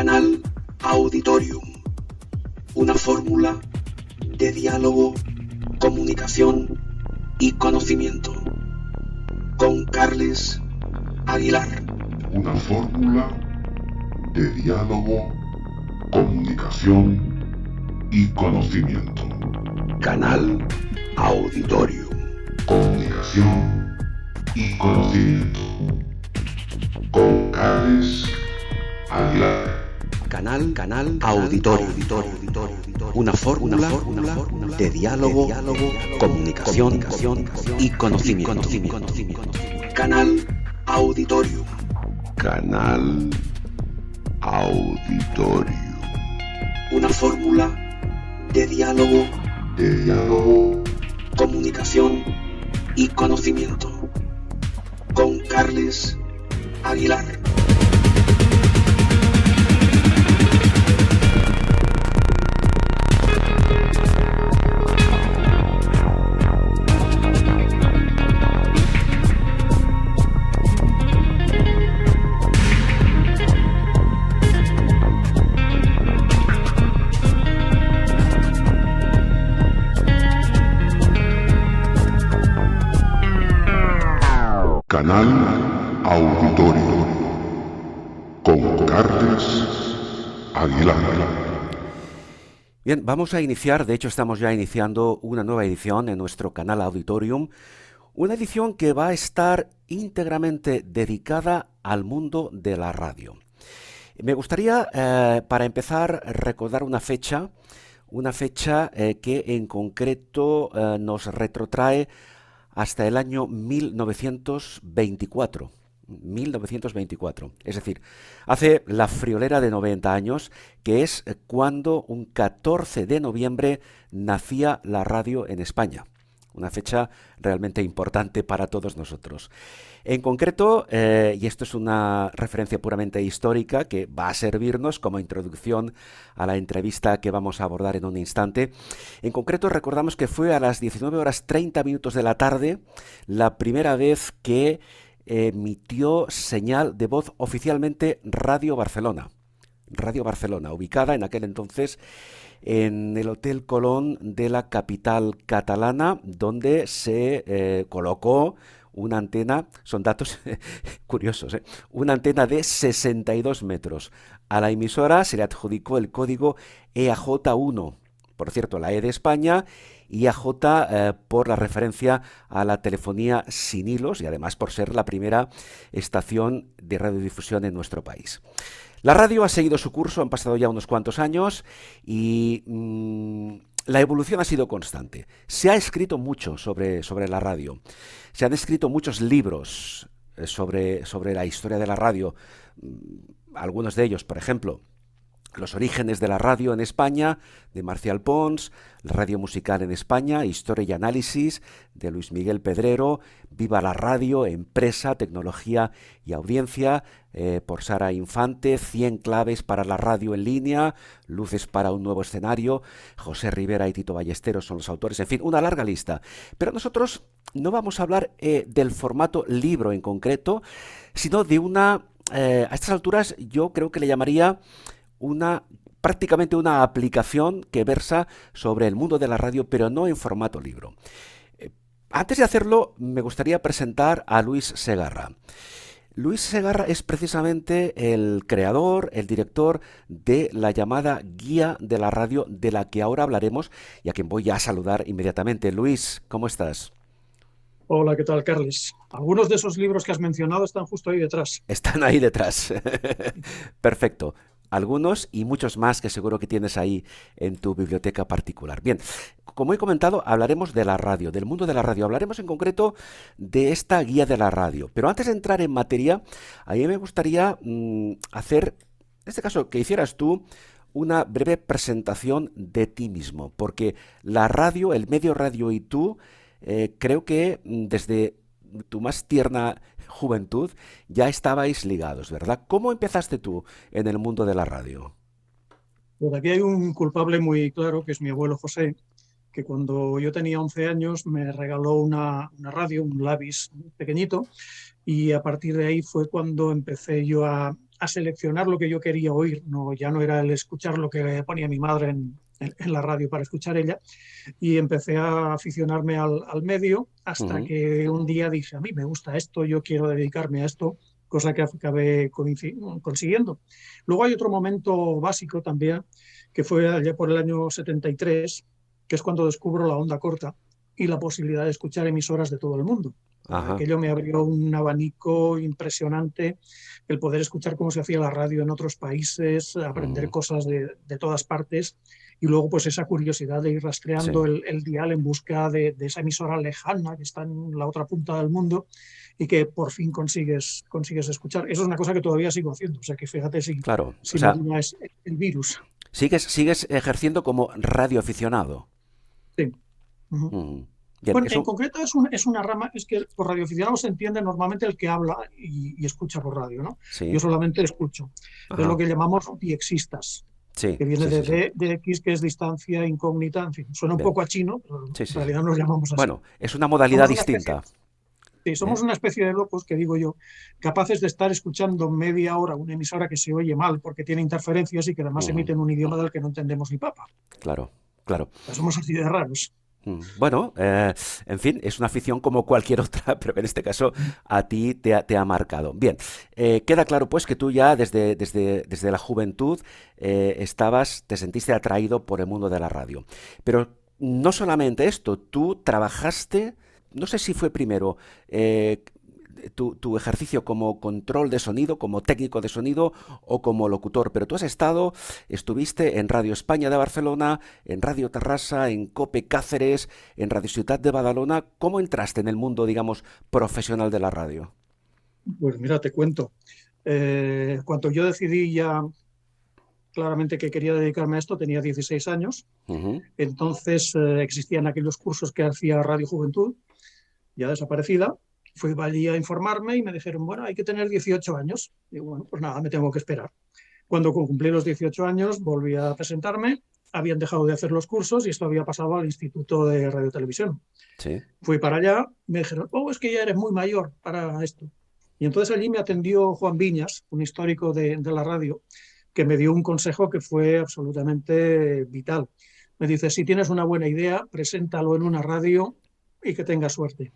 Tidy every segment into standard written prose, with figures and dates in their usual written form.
Canal Auditorium, una fórmula de diálogo, comunicación y conocimiento. Con Carles Aguilar. Una fórmula de diálogo, comunicación y conocimiento. Canal Auditorium. Comunicación y conocimiento. Con Carles Aguilar. Canal Auditorium. Una fórmula de diálogo, comunicación y conocimiento. Canal Auditorium. Canal Auditorium. Una fórmula de diálogo, comunicación y conocimiento. Con Carles Aguilar. Canal Auditorio con Carles Aguilar. Bien, vamos a iniciar, de hecho estamos ya iniciando una nueva edición en nuestro canal Auditorium, una edición que va a estar íntegramente dedicada al mundo de la radio. Me gustaría, para empezar, recordar una fecha que en concreto nos retrotrae hasta el año 1924. 1924, es decir, hace la friolera de 90 años, que es cuando un 14 de noviembre nacía la radio en España. Una fecha realmente importante para todos nosotros. En concreto, y esto es una referencia puramente histórica que va a servirnos como introducción a la entrevista que vamos a abordar en un instante. En concreto, recordamos que fue a las 19:30 de la tarde la primera vez que emitió señal de voz oficialmente Radio Barcelona. Radio Barcelona, ubicada en aquel entonces en el Hotel Colón de la capital catalana, donde se colocó una antena, son datos curiosos, una antena de 62 metros. A la emisora se le adjudicó el código EAJ1, por cierto, la E de España, y AJ por la referencia a la telefonía sin hilos y además por ser la primera estación de radiodifusión en nuestro país. La radio ha seguido su curso, han pasado ya unos cuantos años y la evolución ha sido constante. Se ha escrito mucho sobre la radio, se han escrito muchos libros sobre la historia de la radio, algunos de ellos, por ejemplo, Los orígenes de la radio en España, de Marcial Pons, La radio musical en España, Historia y análisis, de Luis Miguel Pedrero, Viva la radio, Empresa, tecnología y audiencia, por Sara Infante, 100 claves para la radio en línea, Luces para un nuevo escenario, José Rivera y Tito Ballesteros son los autores, en fin, una larga lista. Pero nosotros no vamos a hablar del formato libro en concreto, sino de una, a estas alturas yo creo que le llamaría prácticamente una aplicación que versa sobre el mundo de la radio, pero no en formato libro. Antes de hacerlo, me gustaría presentar a Luis Segarra. Luis Segarra es precisamente el creador, el director de la llamada Guía de la Radio, de la que ahora hablaremos y a quien voy a saludar inmediatamente. Luis, ¿cómo estás? Hola, ¿qué tal, Carles? Algunos de esos libros que has mencionado están justo ahí detrás. Están ahí detrás. Perfecto. Algunos y muchos más que seguro que tienes ahí en tu biblioteca particular. Bien, como he comentado, hablaremos de la radio, del mundo de la radio. Hablaremos en concreto de esta guía de la radio. Pero antes de entrar en materia, a mí me gustaría hacer, en este caso, que hicieras tú una breve presentación de ti mismo. Porque la radio, el medio radio y tú, creo que desde tu más tierna juventud ya estabais ligados, ¿verdad? ¿Cómo empezaste tú en el mundo de la radio? Pues aquí hay un culpable muy claro, que es mi abuelo José, que cuando yo tenía 11 años me regaló una radio, un Lavis pequeñito, y a partir de ahí fue cuando empecé yo a a seleccionar lo que yo quería oír, no, ya no era el escuchar lo que ponía mi madre en la radio para escuchar ella, y empecé a aficionarme al medio hasta que un día dije, a mí me gusta esto, yo quiero dedicarme a esto, cosa que acabé consiguiendo. Luego hay otro momento básico también, que fue allá por el año 73, que es cuando descubro la onda corta y la posibilidad de escuchar emisoras de todo el mundo. Ajá. Aquello me abrió un abanico impresionante, el poder escuchar cómo se hacía la radio en otros países, aprender cosas de todas partes, y luego pues esa curiosidad de ir rastreando Sí. el dial en busca de esa emisora lejana que está en la otra punta del mundo y que por fin consigues escuchar. Eso es una cosa que todavía sigo haciendo, o sea que fíjate Claro. O si me sea, anima es el virus. sigues ejerciendo como radioaficionado. Sí. Uh-huh. Bien, Bueno, en eso. concreto es una rama, es que por radioaficionado se entiende normalmente el que habla y escucha por radio, ¿no? Yo Sí. solamente escucho. Es lo Ajá. que llamamos diexistas, Sí, que viene sí, sí, sí. de X, que es distancia, incógnita, en fin. Suena un Bien. poco a chino, pero Sí, en sí, sí. realidad nos llamamos así. Bueno, es una modalidad Somos una especie, distinta. sí, ¿Eh? somos una especie de locos, que digo yo, capaces de estar escuchando media hora una emisora que se oye mal porque tiene interferencias y que además Ujú. emite en un idioma del que no entendemos ni papa. Claro, claro. O sea, somos así de raros. Bueno, en fin, es una afición como cualquier otra, pero que en este caso a ti te ha marcado. Bien, queda claro pues que tú ya desde la juventud te sentiste atraído por el mundo de la radio. Pero no solamente esto, tú trabajaste, no sé si fue primero tu ejercicio como control de sonido, como técnico de sonido o como locutor, pero tú estuviste en Radio España de Barcelona, en Radio Terrassa, en COPE Cáceres, en Radio Ciutat de Badalona. ¿Cómo entraste en el mundo, digamos, profesional de la radio? Pues mira, te cuento. Cuando yo decidí ya claramente que quería dedicarme a esto, tenía 16 años. Ujú. Entonces existían aquellos cursos que hacía Radio Juventud, ya desaparecida. Fui allí a informarme y me dijeron, bueno, hay que tener 18 años. Y bueno, pues nada, me tengo que esperar. Cuando cumplí los 18 años, volví a presentarme. Habían dejado de hacer los cursos y esto había pasado al Instituto de Radio y Televisión. Sí. Fui para allá, me dijeron, oh, es que ya eres muy mayor para esto. Y entonces allí me atendió Juan Viñas, un histórico de la radio, que me dio un consejo que fue absolutamente vital. Me dice, si tienes una buena idea, preséntalo en una radio y que tengas suerte.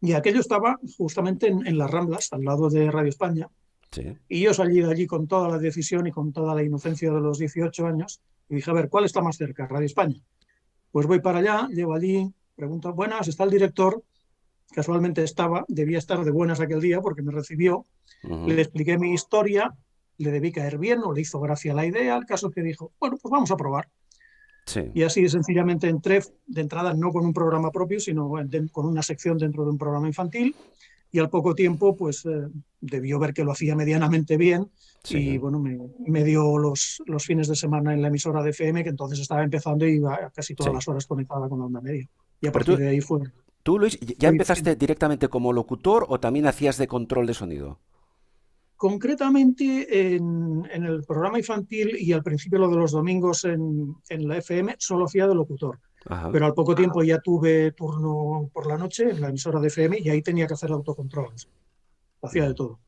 Y aquello estaba justamente en las Ramblas, al lado de Radio España, Sí. y yo salí de allí con toda la decisión y con toda la inocencia de los 18 años y dije, a ver, ¿cuál está más cerca? Radio España. Pues voy para allá, llego allí, pregunto, buenas, ¿está el director? Casualmente debía estar de buenas aquel día porque me recibió, le expliqué mi historia, le debí caer bien o le hizo gracia la idea, el caso que dijo, bueno, pues vamos a probar. Sí. Y así sencillamente entré de entrada no con un programa propio, sino con una sección dentro de un programa infantil, y al poco tiempo pues debió ver que lo hacía medianamente bien Sí. y bueno, me dio los fines de semana en la emisora de FM, que entonces estaba empezando y iba casi todas Sí. las horas conectada con la onda media. Y a Pero partir de ahí tú, Luis, ¿ya fui empezaste directamente como locutor o también hacías de control de sonido? concretamente en el programa infantil y al principio lo de los domingos en la FM solo hacía de locutor. Ajá. Pero al poco tiempo ya tuve turno por la noche en la emisora de FM y ahí tenía que hacer autocontrol. Hacía de todo.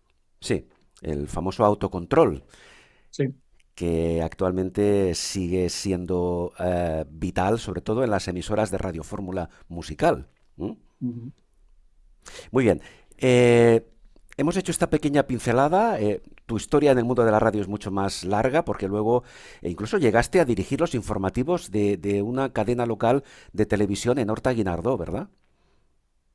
Sí, el famoso autocontrol, Sí. que actualmente sigue siendo vital, sobre todo en las emisoras de Radio Fórmula Musical. ¿Mm? Uh-huh. Muy bien. Hemos hecho esta pequeña pincelada. Tu historia en el mundo de la radio es mucho más larga porque luego incluso llegaste a dirigir los informativos de una cadena local de televisión en Horta Guinardó, ¿verdad?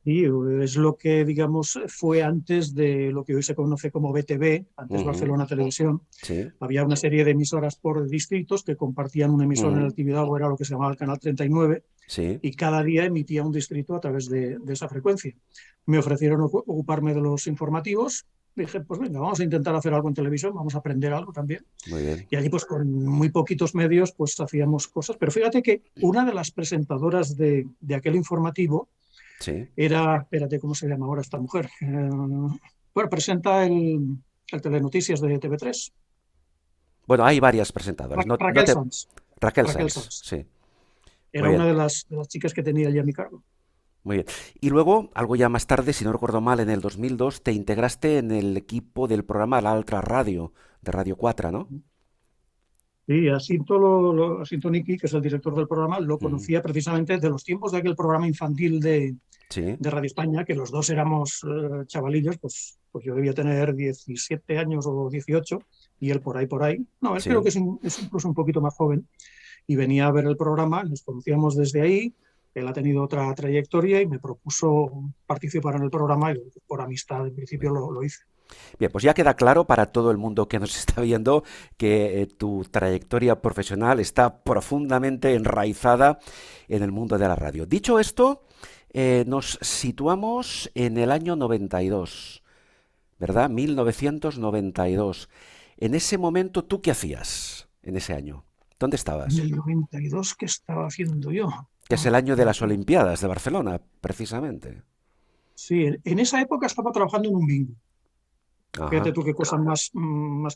Y es lo que, digamos, fue antes de lo que hoy se conoce como BTV, antes Barcelona Televisión. Sí. Había una serie de emisoras por distritos que compartían una emisora en la actividad, o era lo que se llamaba el Canal 39, Sí. y cada día emitía un distrito a través de esa frecuencia. Me ofrecieron ocuparme de los informativos. Dije, pues venga, vamos a intentar hacer algo en televisión, vamos a aprender algo también. Muy bien. Y allí, pues con muy poquitos medios, pues hacíamos cosas. Pero fíjate que una de las presentadoras de aquel informativo Sí. era, espérate, ¿cómo se llama ahora esta mujer? Bueno, presenta el Telenoticias de TV3. Bueno, hay varias presentadoras. Raquel Sanz. Raquel Raquel Sanz, Sanz. sí. Muy Era bien. una de las chicas que tenía allí a mi cargo. Muy bien. Y luego, algo ya más tarde, si no recuerdo mal, en el 2002, te integraste en el equipo del programa La Altra Radio, de Radio 4, ¿no? Sí, Asinto Niki, que es el director del programa, lo Ujú. conocía precisamente de los tiempos de aquel programa infantil Sí, de Radio España, que los dos éramos chavalillos, pues yo debía tener 17 años o 18 y él por ahí. No, él creo sí. que es incluso un poquito más joven y venía a ver el programa, nos conocíamos desde ahí, él ha tenido otra trayectoria y me propuso participar en el programa y por amistad en principio lo hice. Bien, pues ya queda claro para todo el mundo que nos está viendo que tu trayectoria profesional está profundamente enraizada en el mundo de la radio. Dicho esto, nos situamos en el año 92, ¿verdad? 1992. En ese momento, ¿tú qué hacías en ese año? ¿Dónde En estabas? el 92, ¿qué estaba haciendo yo? Que es el año de las Olimpiadas de Barcelona, precisamente. Sí, en esa época estaba trabajando en un bingo. Fíjate Ajá, tú qué cosa más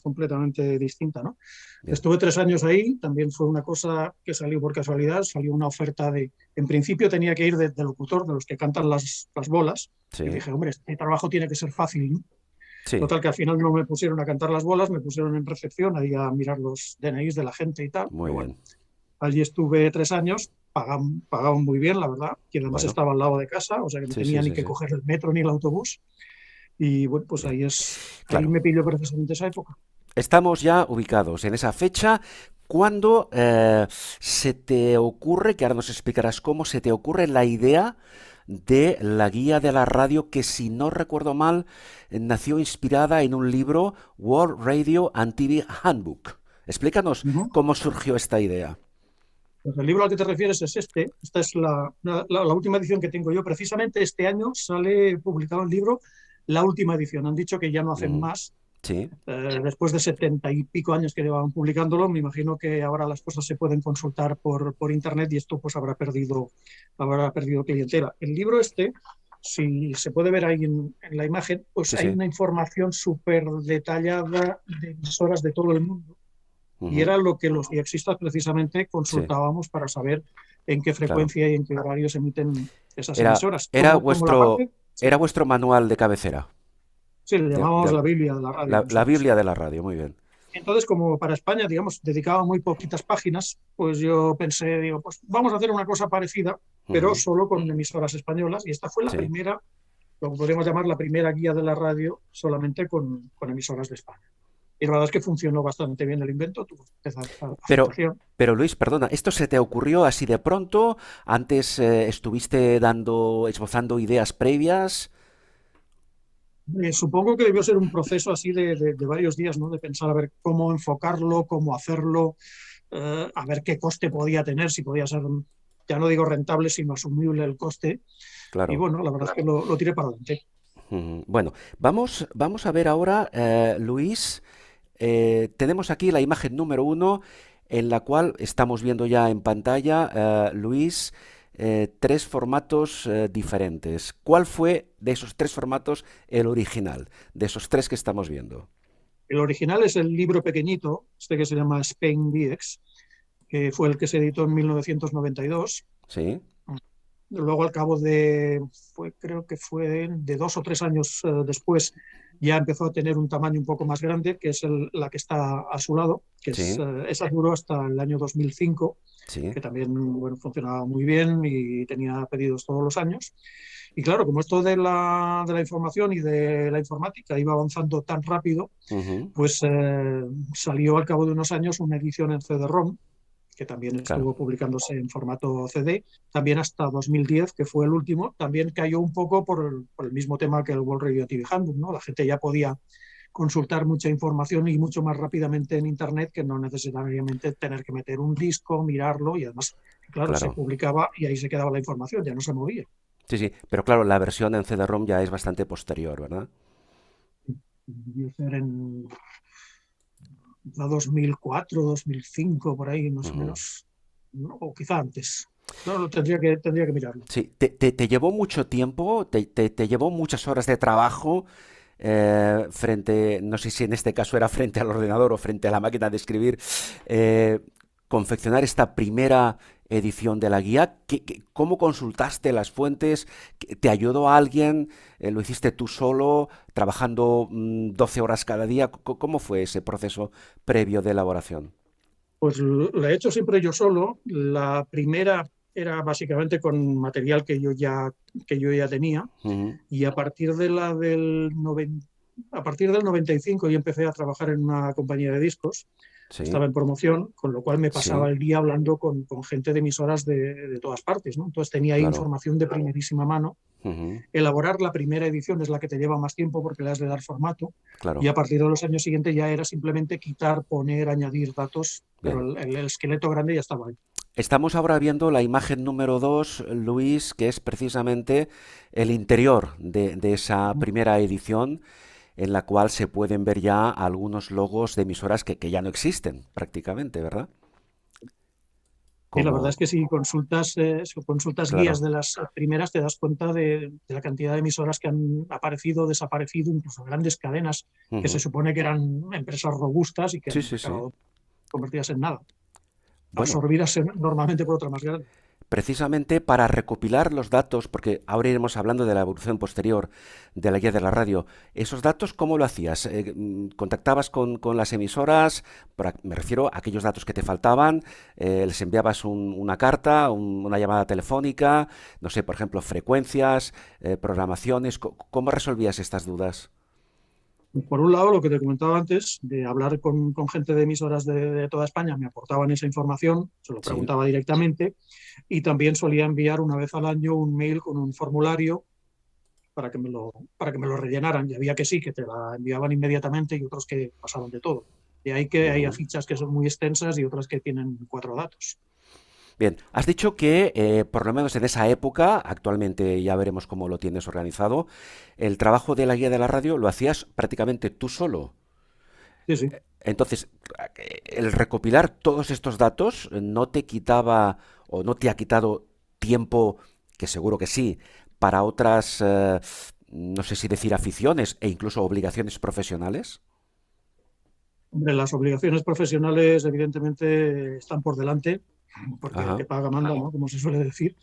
completamente distinta, ¿no? bien. Estuve 3 años ahí, también fue una cosa que salió por casualidad, salió una oferta en principio tenía que ir de locutor, de los que cantan las bolas, y Sí, dije, hombre, este trabajo tiene que ser fácil, ¿no? sí, Total, que al final no me pusieron a cantar las bolas, me pusieron en recepción ahí a mirar los DNIs de la gente y tal, muy pero bueno, bien. allí estuve 3 años, pagaban muy bien, la verdad, que además Bueno, estaba al lado de casa, o sea que no sí, sí, tenía ni sí, que sí. coger el metro ni el autobús. Y bueno, pues Bien, ahí claro. me pilló precisamente esa época. Estamos ya ubicados en esa fecha cuando se te ocurre, que ahora nos explicarás cómo, se te ocurre la idea de la guía de la radio que, si no recuerdo mal, nació inspirada en un libro, World Radio and TV Handbook. Explícanos Ujú. cómo surgió esta idea. Pues el libro al que te refieres es este. Esta es la última edición que tengo yo. Precisamente este año sale publicado el libro, la última edición. Han dicho que ya no hacen Ujú. más. Sí, Después de 70 y pico años que llevaban publicándolo, me imagino que ahora las cosas se pueden consultar por internet y esto pues habrá perdido clientela. El libro este, si se puede ver ahí en la imagen, pues sí, hay sí. una información súper detallada de emisoras de todo el mundo y Ujú. era lo que los guioxistas precisamente Sí, consultábamos para saber en qué claro. frecuencia y en qué horarios emiten esas Era, emisoras. era Como la vuestro, parte, sí, era vuestro manual de cabecera. sí, le de- llamábamos de- la Biblia de la radio la nosotros. Biblia de la radio, muy bien. Entonces, como para España, digamos, dedicaba muy poquitas páginas, pues yo pensé, digo, pues vamos a hacer una cosa parecida, pero Ujú. solo con emisoras españolas. Y esta fue la Sí. primera, lo que podríamos llamar la primera guía de la radio solamente con emisoras de España. Y la verdad es que funcionó bastante bien el invento, tuvo esa Pero, aceptación. pero Luis, perdona, ¿esto se te ocurrió así de pronto? ¿Antes estuviste esbozando ideas previas? Supongo que debió ser un proceso así de varios días, ¿no? De pensar a ver cómo enfocarlo, cómo hacerlo, a ver qué coste podía tener, si podía ser, ya no digo rentable, sino asumible el coste. Y Claro. bueno, la verdad es que lo tiré para adelante. Ujú. Bueno, vamos a ver ahora, Luis, tenemos aquí la imagen número uno en la cual estamos viendo ya en pantalla, Luis, tres formatos diferentes. ¿Cuál fue de esos tres formatos el original, de esos tres que estamos viendo? El original es el libro pequeñito, este que se llama Spain DX, que fue el que se editó en 1992. Sí, Luego, al cabo creo que fue de 2 o 3 años después, ya empezó a tener un tamaño un poco más grande, que es la que está a su lado, que sí, esa duró hasta el año 2005, sí, que también bueno, funcionaba muy bien y tenía pedidos todos los años. Y claro, como esto de la información y de la informática iba avanzando tan rápido, ujú, pues salió al cabo de unos años una edición en CD-ROM, que también claro, estuvo publicándose en formato CD, también hasta 2010, que fue el último, también cayó un poco por el mismo tema que el World Radio TV Handbook, ¿no? La gente ya podía consultar mucha información y mucho más rápidamente en Internet que no necesariamente tener que meter un disco, mirarlo y además, claro, se claro. publicaba y ahí se quedaba la información, ya no se movía. Sí, sí, pero claro, la versión en CD-ROM ya es bastante posterior, ¿verdad? Debió ser en 2004, 2005, por ahí más o Ujú. menos, ¿no? O quizá antes. No, tendría que mirarlo. Sí, te llevó mucho tiempo, te llevó muchas horas de trabajo frente, no sé si en este caso era frente al ordenador o frente a la máquina de escribir, eh, confeccionar esta primera edición de la guía. ¿Cómo consultaste las fuentes? ¿Te ayudó alguien? ¿Lo hiciste tú solo, trabajando 12 horas cada día? ¿Cómo fue ese proceso previo de elaboración? Pues la he hecho siempre yo solo. La primera era básicamente con material que yo ya tenía, Ujú. y a partir del 95 yo empecé a trabajar en una compañía de discos. Sí, Estaba en promoción, con lo cual me pasaba sí, el día hablando con gente de emisoras de todas partes, ¿no? Entonces tenía ahí claro. información de primerísima mano. Ujú. Elaborar la primera edición es la que te lleva más tiempo porque le has de dar formato, y Claro. a partir de los años siguientes ya era simplemente quitar, poner, añadir datos, pero Bien. el esqueleto grande ya estaba ahí. Estamos ahora viendo la imagen número 2, Luis, que es precisamente el interior de esa primera edición, en la cual se pueden ver ya algunos logos de emisoras que ya no existen prácticamente, ¿verdad? Y la Como, verdad es que si consultas guías claro. de las primeras, te das cuenta de la cantidad de emisoras que han aparecido, desaparecido, incluso grandes cadenas que se Ujú. supone que eran empresas robustas y que Sí, han sí, sí. acabado convertidas en nada, Bueno, absorbidas normalmente por otra más grande. precisamente para recopilar los datos, porque ahora iremos hablando de la evolución posterior de la guía de la radio, esos datos, ¿cómo lo hacías? ¿Contactabas con las emisoras? Me refiero a aquellos datos que te faltaban, les enviabas una carta, una llamada telefónica, no sé, por ejemplo, frecuencias, programaciones, ¿cómo resolvías estas dudas? Por un lado, lo que te comentaba antes, de hablar con gente de emisoras de toda España, me aportaban esa información, se lo Sí, preguntaba directamente, y también solía enviar una vez al año un mail con un formulario para que me lo rellenaran. Y había que sí, que te la enviaban inmediatamente, y otros que pasaban de todo. De ahí que haya ujú. fichas que son muy extensas y otras que tienen 4 datos. Bien, has dicho que por lo menos en esa época, actualmente ya veremos cómo lo tienes organizado, el trabajo de la guía de la radio lo hacías prácticamente tú solo. Sí, sí. Entonces, el recopilar todos estos datos no te quitaba o no te ha quitado tiempo, que seguro que sí, para otras, no sé si decir aficiones e incluso obligaciones profesionales. Hombre, las obligaciones profesionales evidentemente están por delante, porque el Ajá. que paga manda, ¿no? Como se suele decir.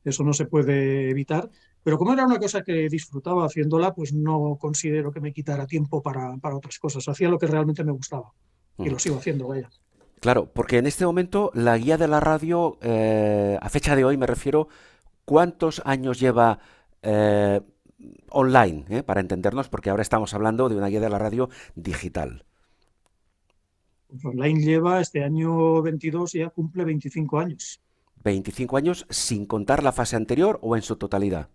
Eso no se puede evitar. Pero como era una cosa que disfrutaba haciéndola, pues no considero que me quitara tiempo para otras cosas. Hacía lo que realmente me gustaba y Ujú. lo sigo haciendo, vaya. Claro, porque en este momento la guía de la radio, a fecha de hoy me refiero, ¿cuántos años lleva eh, online, para entendernos? Porque ahora estamos hablando de una guía de la radio digital. Pues Online lleva este año 22, ya cumple 25 años. 25 años sin contar la fase anterior o en su totalidad.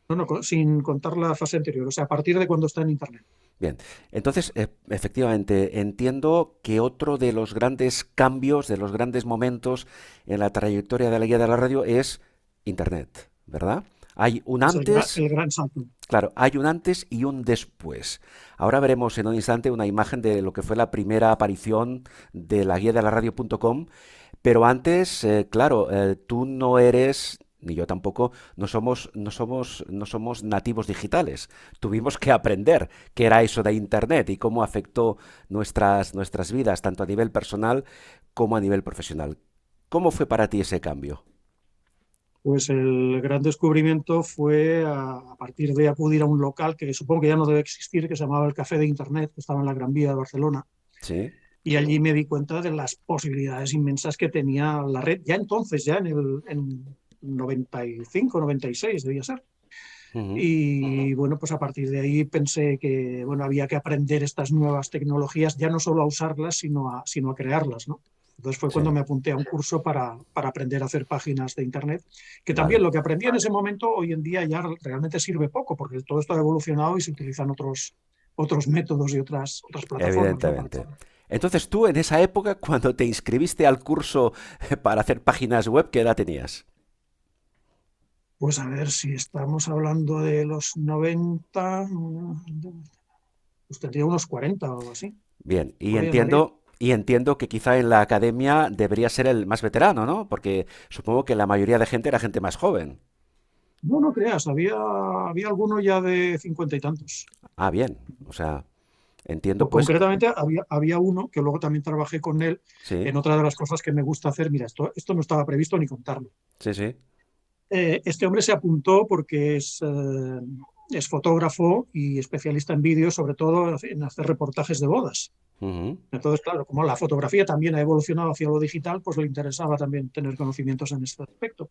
No, no, sin contar la fase anterior, o sea, a partir de cuando está en Internet. Bien, entonces efectivamente entiendo que otro de los grandes cambios, de los grandes momentos en la trayectoria de la guía de la radio es Internet, ¿verdad? Hay un Es el, antes. el gran salto. Claro, hay un antes y un después. Ahora veremos en un instante una imagen de lo que fue la primera aparición de la guía de la radio.com, pero antes, claro, tú no eres, ni yo tampoco, no somos nativos digitales. Tuvimos que aprender qué era eso de Internet y cómo afectó nuestras vidas, tanto a nivel personal como a nivel profesional. ¿Cómo fue para ti ese cambio? Pues el gran descubrimiento fue a partir de acudir a un local que supongo que ya no debe existir, que se llamaba el Café de Internet, que estaba en la Gran Vía de Barcelona. Sí. Y allí me di cuenta de las posibilidades inmensas que tenía la red, ya entonces, ya en 95, 96 debía ser. Ujú. Y bueno, pues a partir de ahí pensé que bueno, había que aprender estas nuevas tecnologías, ya no solo a usarlas, sino a crearlas, ¿no? Entonces fue Sí, cuando me apunté a un curso para aprender a hacer páginas de Internet, que también vale. lo que aprendí en ese momento hoy en día ya realmente sirve poco, porque todo esto ha evolucionado y se utilizan otros métodos y otras plataformas, ¿no? Para Evidentemente. Entonces tú en esa época, cuando te inscribiste al curso para hacer páginas web, ¿qué edad tenías? Pues a ver, si estamos hablando de los 90, pues tendría unos 40 o algo así. Bien, y Por ahí andaría. entiendo que quizá en la academia debería ser el más veterano, ¿no? Porque supongo que la mayoría de gente era gente más joven. No, no creas, había alguno ya de 50 y tantos. Ah, bien. O sea, Entiendo, pues. Concretamente, había uno que luego también trabajé con él Sí, en otra de las cosas que me gusta hacer. Mira, esto no estaba previsto ni contarlo. sí, sí. Este hombre se apuntó porque es fotógrafo y especialista en vídeo, sobre todo en hacer reportajes de bodas. Ujú, Entonces, claro, como la fotografía también ha evolucionado hacia lo digital, pues le interesaba también tener conocimientos en este aspecto.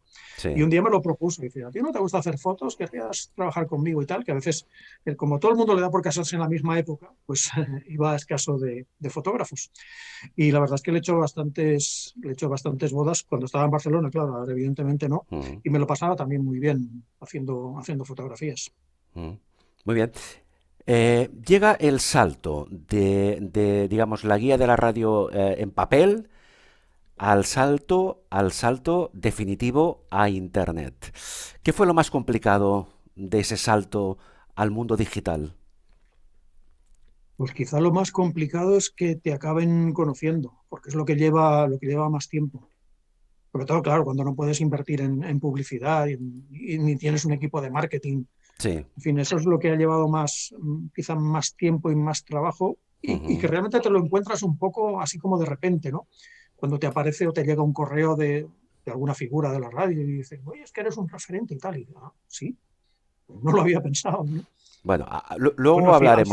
Y sí. un día me lo propuso, y dice, ¿a ti no te gusta hacer fotos? ¿Querrías trabajar conmigo y tal? Que a veces, como todo el mundo le da por casarse en la misma época, pues iba a escaso de fotógrafos. Y la verdad es que le he hecho bastantes bodas cuando estaba en Barcelona, claro, ahora evidentemente no, Ujú, y me lo pasaba también muy bien haciendo fotografías. ujú. Muy bien. Llega el salto de, digamos, la guía de la radio en papel al salto definitivo a Internet. ¿Qué fue lo más complicado de ese salto al mundo digital? Pues quizá lo más complicado es que te acaben conociendo, porque es lo que lleva más tiempo. Sobre todo, claro, cuando no puedes invertir en publicidad y ni tienes un equipo de marketing. Sí. En fin, eso es lo que ha llevado quizá más tiempo y más trabajo y que Ujú, realmente te lo encuentras un poco así como de repente, ¿no? Cuando te aparece o te llega un correo de alguna figura de la radio y dices, oye, es que eres un referente y tal. Y sí, no lo había pensado, ¿no? bueno, Bueno, luego al final,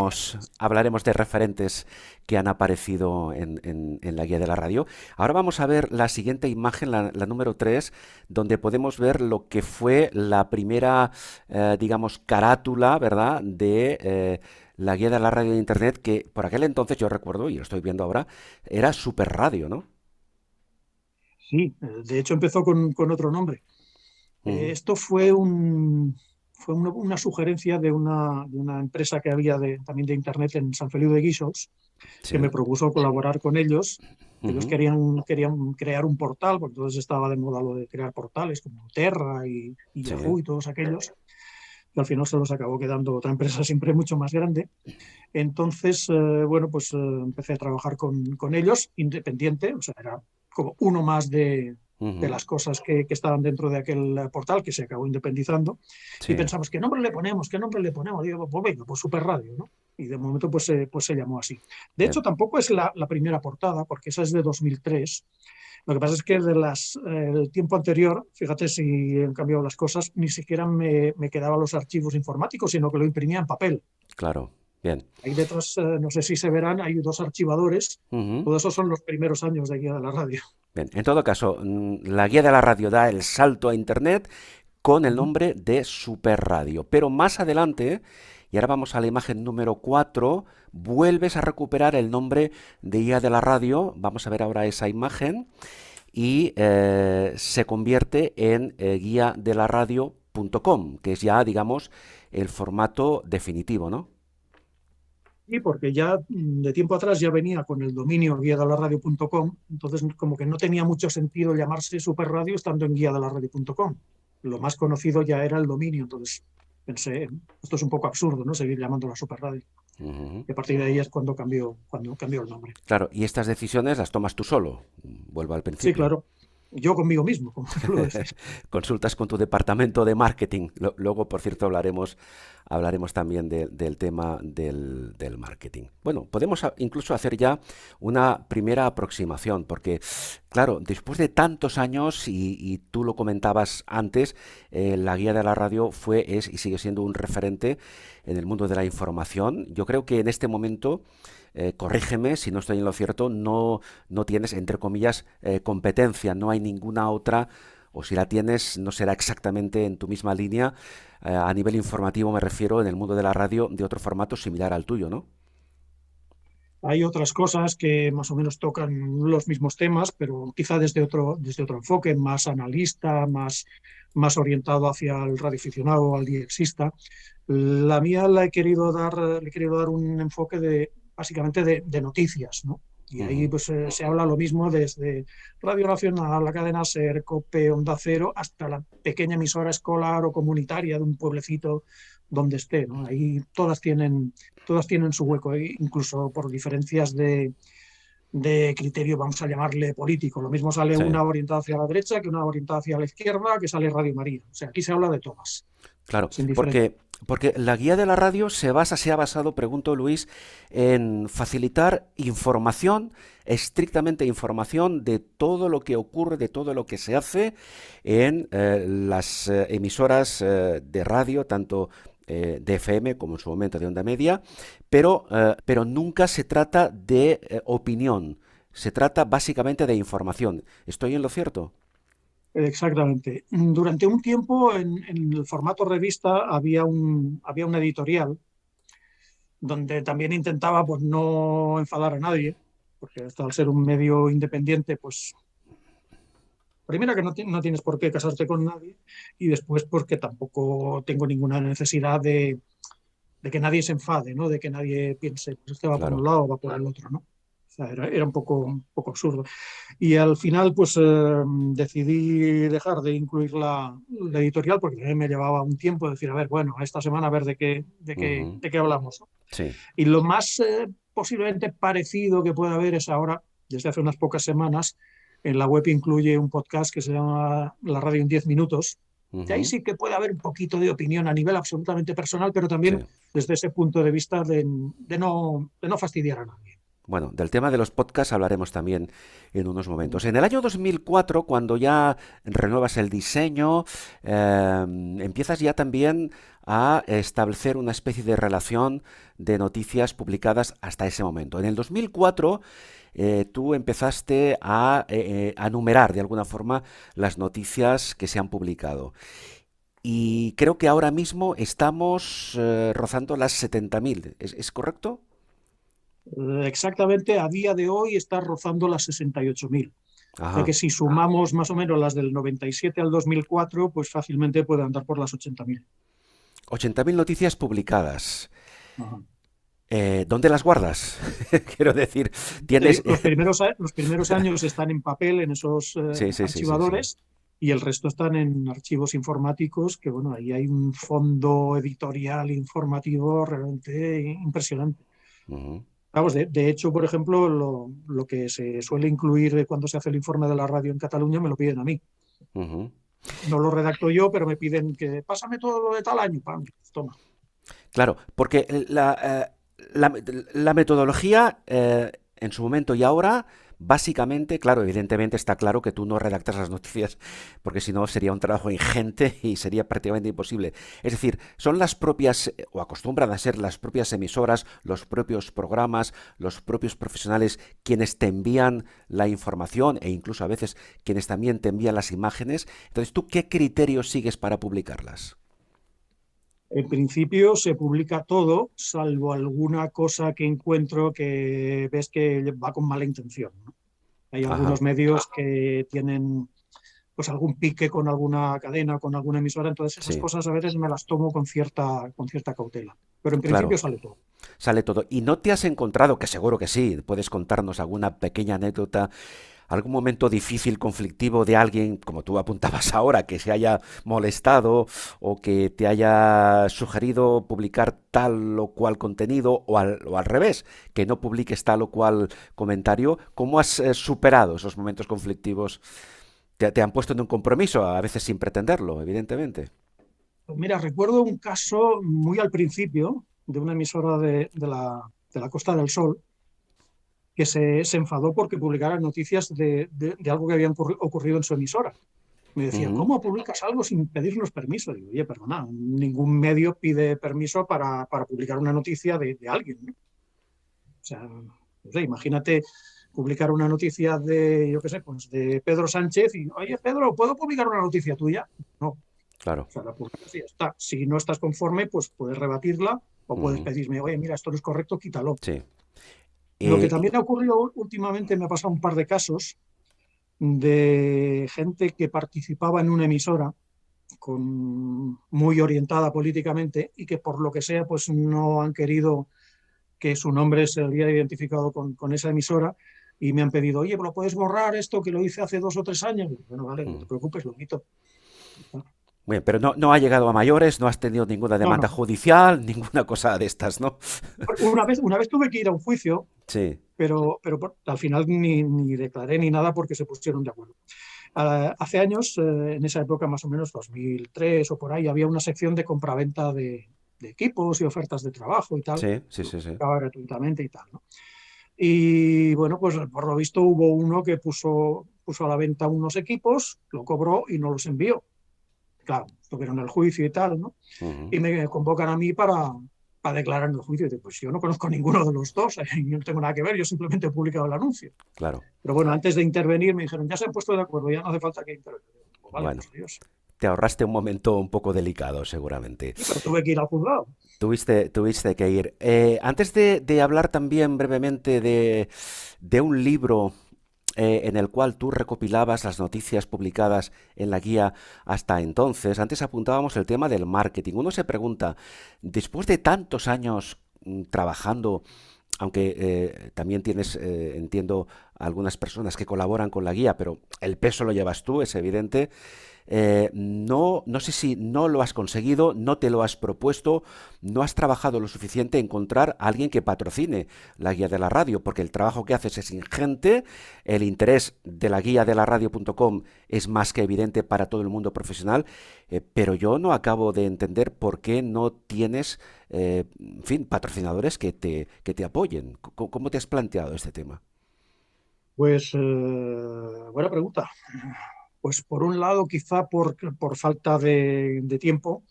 hablaremos de referentes que han aparecido en la guía de la radio. Ahora vamos a ver la siguiente imagen, la número 3, donde podemos ver lo que fue la primera, digamos, carátula, ¿verdad?, de la guía de la radio de Internet, que por aquel entonces yo recuerdo, y lo estoy viendo ahora, era Super Radio, ¿no? sí, de hecho empezó con otro nombre. Ujú, Esto fue una sugerencia de una empresa que había también de Internet en San Feliu de Guíxols, que me sí. propuso colaborar con ellos. Ellos Ujú, querían crear un portal, porque entonces estaba de moda lo de crear portales como Terra y sí. Yahoo y todos aquellos, que al final se los acabó quedando otra empresa siempre mucho más grande. Entonces, bueno, pues empecé a trabajar con ellos, independiente, o sea, era como uno más de Ujú, las cosas que estaban dentro de aquel portal que se acabó independizando. Y sí. pensamos, ¿qué nombre le ponemos? ¿Qué nombre le ponemos? Digo, pues venga, pues Super Radio, ¿no? Y de momento pues se llamó así. De Bien. hecho, tampoco es la primera portada, porque esa es de 2003. Lo que pasa es que el tiempo anterior, fíjate si han cambiado las cosas, ni siquiera me quedaban los archivos informáticos, sino que lo imprimía en papel. Claro. Bien. Ahí detrás, no sé si se verán, hay dos archivadores. Ujú. Todos esos son los primeros años de Guía de la Radio. Bien, en todo caso, la guía de la radio da el salto a Internet con el Ujú. nombre de Super Radio. Pero más adelante, y ahora vamos a la imagen número 4, vuelves a recuperar el nombre de guía de la radio. Vamos a ver ahora esa imagen y se convierte en guía de la radio.com, que es ya, digamos, el formato definitivo, ¿no? Y porque ya de tiempo atrás ya venía con el dominio guiadalaradio.com, entonces como que no tenía mucho sentido llamarse Super Radio estando en guiadalaradio.com. Lo más conocido ya era el dominio, entonces pensé, esto es un poco absurdo, ¿no? Seguir llamándola Super Radio. Ujú. Y a partir de ahí es cuando cambió el nombre. Claro, y estas decisiones las tomas tú solo. Vuelvo al Sí, principio. claro, yo conmigo mismo, como tú lo decís. Consultas con tu departamento de marketing. Luego, por cierto, hablaremos también del tema del marketing. Bueno, podemos incluso hacer ya una primera aproximación, porque, claro, después de tantos años, y tú lo comentabas antes, la guía de la radio es y sigue siendo un referente en el mundo de la información. Yo creo que en este momento, corrígeme si no estoy en lo cierto, no tienes, entre comillas, competencia, no hay ninguna otra, o si la tienes, no será exactamente en tu misma línea, a nivel informativo me refiero, en el mundo de la radio, de otro formato similar al tuyo, ¿no? Hay otras cosas que más o menos tocan los mismos temas, pero quizá desde otro enfoque, más analista, más orientado hacia el radioaficionado, al diexista. La mía le he querido dar un enfoque básicamente de noticias, ¿no? Y ahí Ujú, pues se habla lo mismo desde Radio Nacional, la cadena SER, COPE, Onda Cero, hasta la pequeña emisora escolar o comunitaria de un pueblecito donde esté, ¿no? Ahí todas tienen su hueco, incluso por diferencias de criterio, vamos a llamarle político. Lo mismo sale sí, una orientada hacia la derecha que una orientada hacia la izquierda, que sale Radio María. O sea, aquí se habla de todas, claro, sin porque diferencia. Porque la guía de la radio se ha basado, pregunto Luis, en facilitar información, estrictamente información de todo lo que ocurre, de todo lo que se hace en las emisoras de radio, tanto de FM como en su momento de onda media, pero nunca se trata de opinión, se trata básicamente de información. ¿Estoy en lo cierto? Exactamente. Durante un tiempo en el formato revista había una editorial donde también intentaba pues no enfadar a nadie, porque esto, al ser un medio independiente, pues primero que no tienes por qué casarte con nadie, y después porque tampoco tengo ninguna necesidad de que nadie se enfade, ¿no? De que nadie piense, pues este va por un Claro. lado o va por el otro, ¿no? O sea, era un poco absurdo. Y al final, pues decidí dejar de incluir la editorial porque también me llevaba un tiempo decir, a ver, bueno, esta semana a ver Ujú. de qué hablamos, ¿no? Sí. Y lo más posiblemente parecido que pueda haber es ahora, desde hace unas pocas semanas, en la web incluye un podcast que se llama La Radio en 10 minutos. Y ahí Ujú. sí que puede haber un poquito de opinión a nivel absolutamente personal, pero Sí. también desde ese punto de vista de no fastidiar a nadie. Bueno, del tema de los podcasts hablaremos también en unos momentos. En el año 2004, cuando ya renuevas el diseño, empiezas ya también a establecer una especie de relación de noticias publicadas hasta ese momento. En el 2004, tú empezaste a numerar de alguna forma las noticias que se han publicado. Y creo que ahora mismo estamos rozando las 70.000. ¿Es correcto? Exactamente, a día de hoy está rozando las 68.000. O sea Ajá. que si sumamos más o menos las del 97 al 2004, pues fácilmente puede andar por las 80.000. 80.000 noticias publicadas. Ajá. ¿Dónde las guardas? Quiero decir, tienes... Los primeros años están en papel en esos Sí, sí, sí, sí, sí. archivadores, y el resto están en archivos informáticos, que bueno, ahí hay un fondo editorial informativo realmente impresionante. Ujú, Vamos, de hecho, por ejemplo, lo que se suele incluir cuando se hace el informe de la radio en Cataluña me lo piden a mí. ujú. No lo redacto yo, pero me piden que pásame todo lo de tal año. Pam, toma. Claro, porque la metodología en su momento y ahora, básicamente, claro, evidentemente está claro que tú no redactas las noticias, porque si no sería un trabajo ingente y sería prácticamente imposible. Es decir, son las propias, o acostumbran a ser las propias emisoras, los propios programas, los propios profesionales quienes te envían la información e incluso a veces quienes también te envían las imágenes. Entonces, ¿tú qué criterios sigues para publicarlas? En principio se publica todo, salvo alguna cosa que encuentro que ves que va con mala intención, ¿no? Hay algunos Ajá, medios que tienen pues algún pique con alguna cadena, con alguna emisora, entonces esas sí, cosas a veces me las tomo con cierta cautela. Pero en principio claro. sale todo. Sale todo. ¿Y no te has encontrado, que seguro que sí, puedes contarnos alguna pequeña anécdota, algún momento difícil, conflictivo de alguien, como tú apuntabas ahora, que se haya molestado o que te haya sugerido publicar tal o cual contenido o al revés, que no publiques tal o cual comentario? ¿Cómo has superado esos momentos conflictivos? Te han puesto en un compromiso, a veces sin pretenderlo, evidentemente. Pues mira, recuerdo un caso muy al principio de una emisora de la Costa del Sol que se enfadó porque publicara noticias de algo que había ocurrido en su emisora. Me decía, Ujú, ¿cómo publicas algo sin pedirnos permiso? Digo, oye, perdona, ningún medio pide permiso para publicar una noticia de alguien, ¿no? O sea, no sé, imagínate publicar una noticia de, yo qué sé, pues de Pedro Sánchez y, oye, Pedro, ¿puedo publicar una noticia tuya? No, o claro. sea, la publicas y ya está. Si no estás conforme, pues puedes rebatirla o puedes Ujú, pedirme, oye, mira, esto no es correcto, quítalo. sí. Lo que Y- también ha ocurrido últimamente, me ha pasado un par de casos de gente que participaba en una emisora muy orientada políticamente y que por lo que sea pues no han querido que su nombre se hubiera identificado con esa emisora, y me han pedido, oye, ¿lo puedes borrar esto que lo hice hace 2 o 3 años? Y, bueno, vale, no te mm. preocupes, lo quito. Muy bien, pero no ha llegado a mayores, no has tenido ninguna No, demanda no. judicial, ninguna cosa de estas, ¿no? Una vez tuve que ir a un juicio, Sí. pero al final ni declaré ni nada porque se pusieron de acuerdo. Hace años, en esa época más o menos, 2003 o por ahí, había una sección de compraventa de equipos y ofertas de trabajo y tal, Sí, sí, lo sí, sí. publicaba gratuitamente y tal, ¿no? Y bueno, pues por lo visto hubo uno que puso a la venta unos equipos, lo cobró y no los envió. Claro, tuvieron el juicio y tal, ¿no? Ujú. Y me convocan a mí para declarar en el juicio. Y digo, pues yo no conozco a ninguno de los dos, yo no tengo nada que ver, yo simplemente he publicado el anuncio. Claro. Pero bueno, antes de intervenir me dijeron, ya se han puesto de acuerdo, ya no hace falta que intervenga. Pues vale, Bueno, pues adiós. te ahorraste un momento un poco delicado, seguramente. Sí, pero tuve que ir al juzgado. Tuviste que ir. Antes de hablar también brevemente de un libro en el cual tú recopilabas las noticias publicadas en la guía hasta entonces, antes apuntábamos el tema del marketing. Uno se pregunta, después de tantos años trabajando, aunque también tienes, entiendo, algunas personas que colaboran con la guía, pero el peso lo llevas tú, es evidente. No sé si no lo has conseguido, no te lo has propuesto, no has trabajado lo suficiente en encontrar a alguien que patrocine la guía de la radio, porque el trabajo que haces es ingente, el interés de la guía de la radio.com es más que evidente para todo el mundo profesional, pero yo no acabo de entender por qué no tienes, en fin, patrocinadores que te apoyen. ¿Cómo te has planteado este tema? Pues buena pregunta. Pues por un lado, quizá por falta de tiempo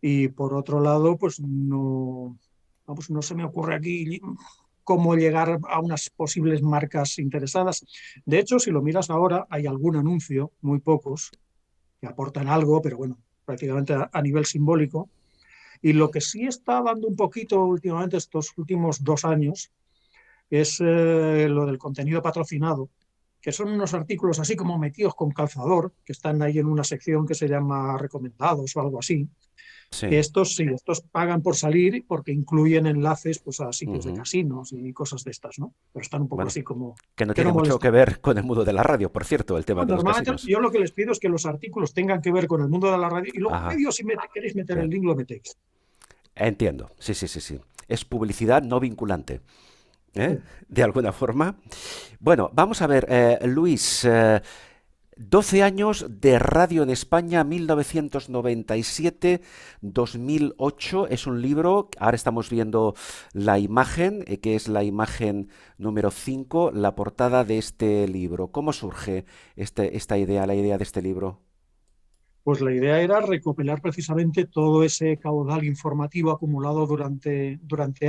y por otro lado, pues no, vamos, no se me ocurre aquí cómo llegar a unas posibles marcas interesadas. De hecho, si lo miras ahora, hay algún anuncio, muy pocos, que aportan algo, pero bueno, prácticamente a nivel simbólico. Y lo que sí está dando un poquito últimamente, estos últimos 2 años, es lo del contenido patrocinado, que son unos artículos así como metidos con calzador, que están ahí en una sección que se llama recomendados o algo así, que Sí. estos sí, estos pagan por salir porque incluyen enlaces pues, a sitios de Ujú. casinos y cosas de estas, ¿no? Pero están un poco Bueno, así como que no que no tiene mucho que molestan. ver con el mundo de la radio, por cierto, el tema de los Normalmente casinos. yo lo que les pido es que los artículos tengan que ver con el mundo de la radio y luego en Ajá, medio si queréis meter sí. el link lo metéis. Entiendo. Sí, sí, sí, sí. Es publicidad no vinculante, ¿eh? De alguna forma. Bueno, vamos a ver, Luis, 12 años de radio en España, 1997-2008. Es un libro, ahora estamos viendo la imagen, que es la imagen número 5, la portada de este libro. ¿Cómo surge esta idea, la idea de este libro? Pues la idea era recopilar precisamente todo ese caudal informativo acumulado durante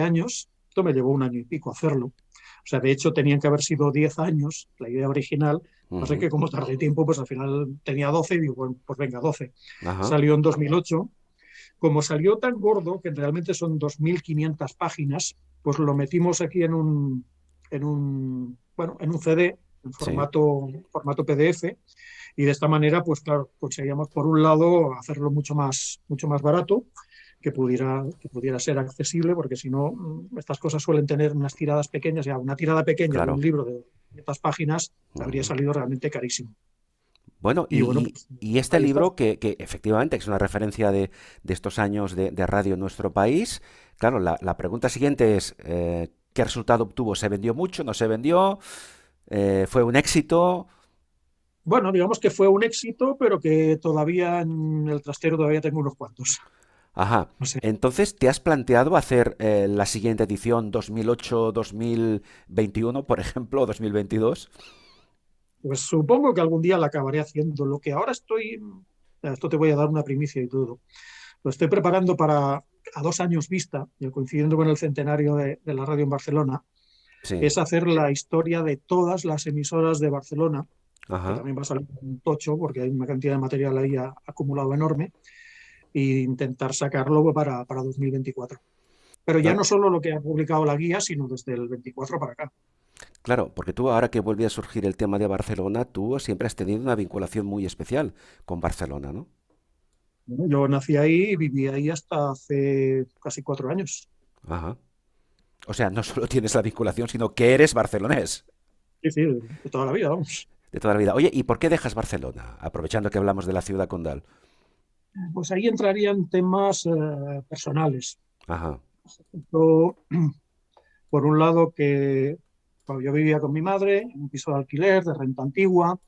años. Esto me llevó un año y pico hacerlo. O sea, de hecho, tenían que haber sido 10 años, la idea original. Pasa Ujú. que como tardé tiempo, pues al final tenía 12 y digo, bueno, pues venga, 12. Ajá, Salió en 2008. Como salió tan gordo, que realmente son 2.500 páginas, pues lo metimos aquí en un CD, en sí. formato PDF, y de esta manera, pues claro, conseguíamos por un lado hacerlo mucho más barato, que pudiera ser accesible, porque si no, estas cosas suelen tener unas tiradas pequeñas, ya una tirada pequeña de un Claro. libro de 500 páginas habría Ujú. salido realmente carísimo. Bueno, Y bueno, pues y este ahí está. libro, que efectivamente es una referencia de estos años de radio en nuestro país, claro, la pregunta siguiente es, ¿qué resultado obtuvo? ¿Se vendió mucho? ¿No se vendió? ¿Fue un éxito? Bueno, digamos que fue un éxito, pero que todavía en el trastero todavía tengo unos cuantos. Ajá. No sé. Entonces, ¿te has planteado hacer la siguiente edición 2008-2021, por ejemplo, o 2022? Pues supongo que algún día la acabaré haciendo. Lo que ahora esto te voy a dar una primicia y todo. Lo estoy preparando para a 2 años vista, y coincidiendo con el centenario de la radio en Barcelona, Sí. es hacer la historia de todas las emisoras de Barcelona, que Ajá. también va a salir un tocho porque hay una cantidad de material ahí acumulado enorme, e intentar sacarlo para 2024. Pero ya Claro, no solo lo que ha publicado la guía, sino desde el 24 para acá. claro, porque tú ahora que vuelve a surgir el tema de Barcelona, tú siempre has tenido una vinculación muy especial con Barcelona, ¿no? Bueno, yo nací ahí y viví ahí hasta hace casi 4 años. Ajá. O sea, no solo tienes la vinculación, sino que eres barcelonés Sí, sí, de toda la vida, vamos. de toda la vida. Oye, ¿y por qué dejas Barcelona? Aprovechando que hablamos de la ciudad condal. Pues ahí entrarían temas personales. Ajá. Yo, por un lado, que bueno, yo vivía con mi madre en un piso de alquiler, de renta antigua,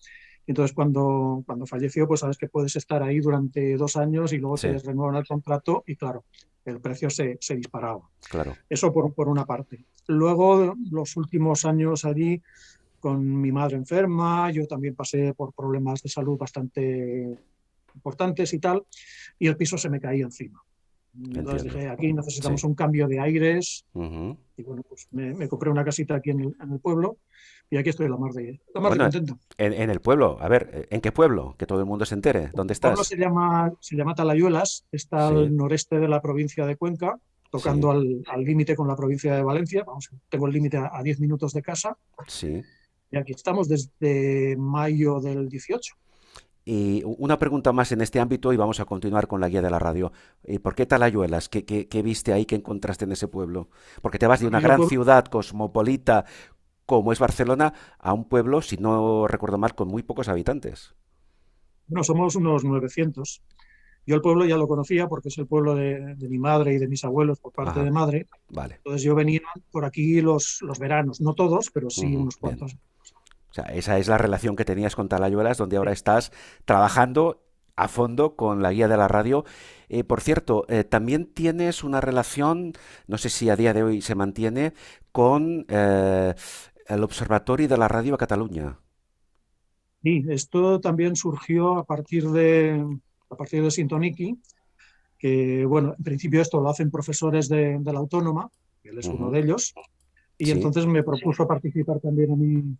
Entonces, cuando falleció, pues sabes que puedes estar ahí durante 2 años y luego Sí, te renuevan el contrato y claro, el precio se disparaba. claro. Eso por una parte. Luego, los últimos años allí, con mi madre enferma, yo también pasé por problemas de salud bastante importantes y tal, y el piso se me caía encima. Entonces Entiendo. dije, aquí Sí. necesitamos un cambio de aires, Ujú. y bueno, pues me compré una casita aquí en el pueblo, y aquí estoy la mar de Bueno, contento. en el pueblo, a ver, ¿en qué pueblo? Que todo el mundo se entere. ¿Dónde El pueblo estás? se llama Talayuelas, está Sí, al noreste de la provincia de Cuenca, tocando sí, al límite con la provincia de Valencia. Vamos, tengo el límite a 10 minutos de casa, sí. y aquí estamos desde mayo del 18. Y una pregunta más en este ámbito y vamos a continuar con la guía de la radio. ¿Y por qué Talayuelas? ¿Qué viste ahí? ¿Qué encontraste en ese pueblo? Porque te vas de Bueno, una yo el gran pueblo, ciudad cosmopolita como es Barcelona a un pueblo, si no recuerdo mal, con muy pocos habitantes. bueno, somos unos 900. Yo el pueblo ya lo conocía porque es el pueblo de mi madre y de mis abuelos por parte Ajá, de madre. vale. Entonces yo venía por aquí los veranos, no todos, pero sí Ujú, unos bien. cuantos. O sea, esa es la relación que tenías con Talayuelas, donde ahora estás trabajando a fondo con la guía de la radio. Por cierto, también tienes una relación, no sé si a día de hoy se mantiene, con el Observatorio de la Radio a Cataluña. Sí, esto también surgió a partir de Sintoniki, que bueno, en principio esto lo hacen profesores de la Autónoma, él es uno Ujú, de ellos, y sí, entonces me propuso participar también a mí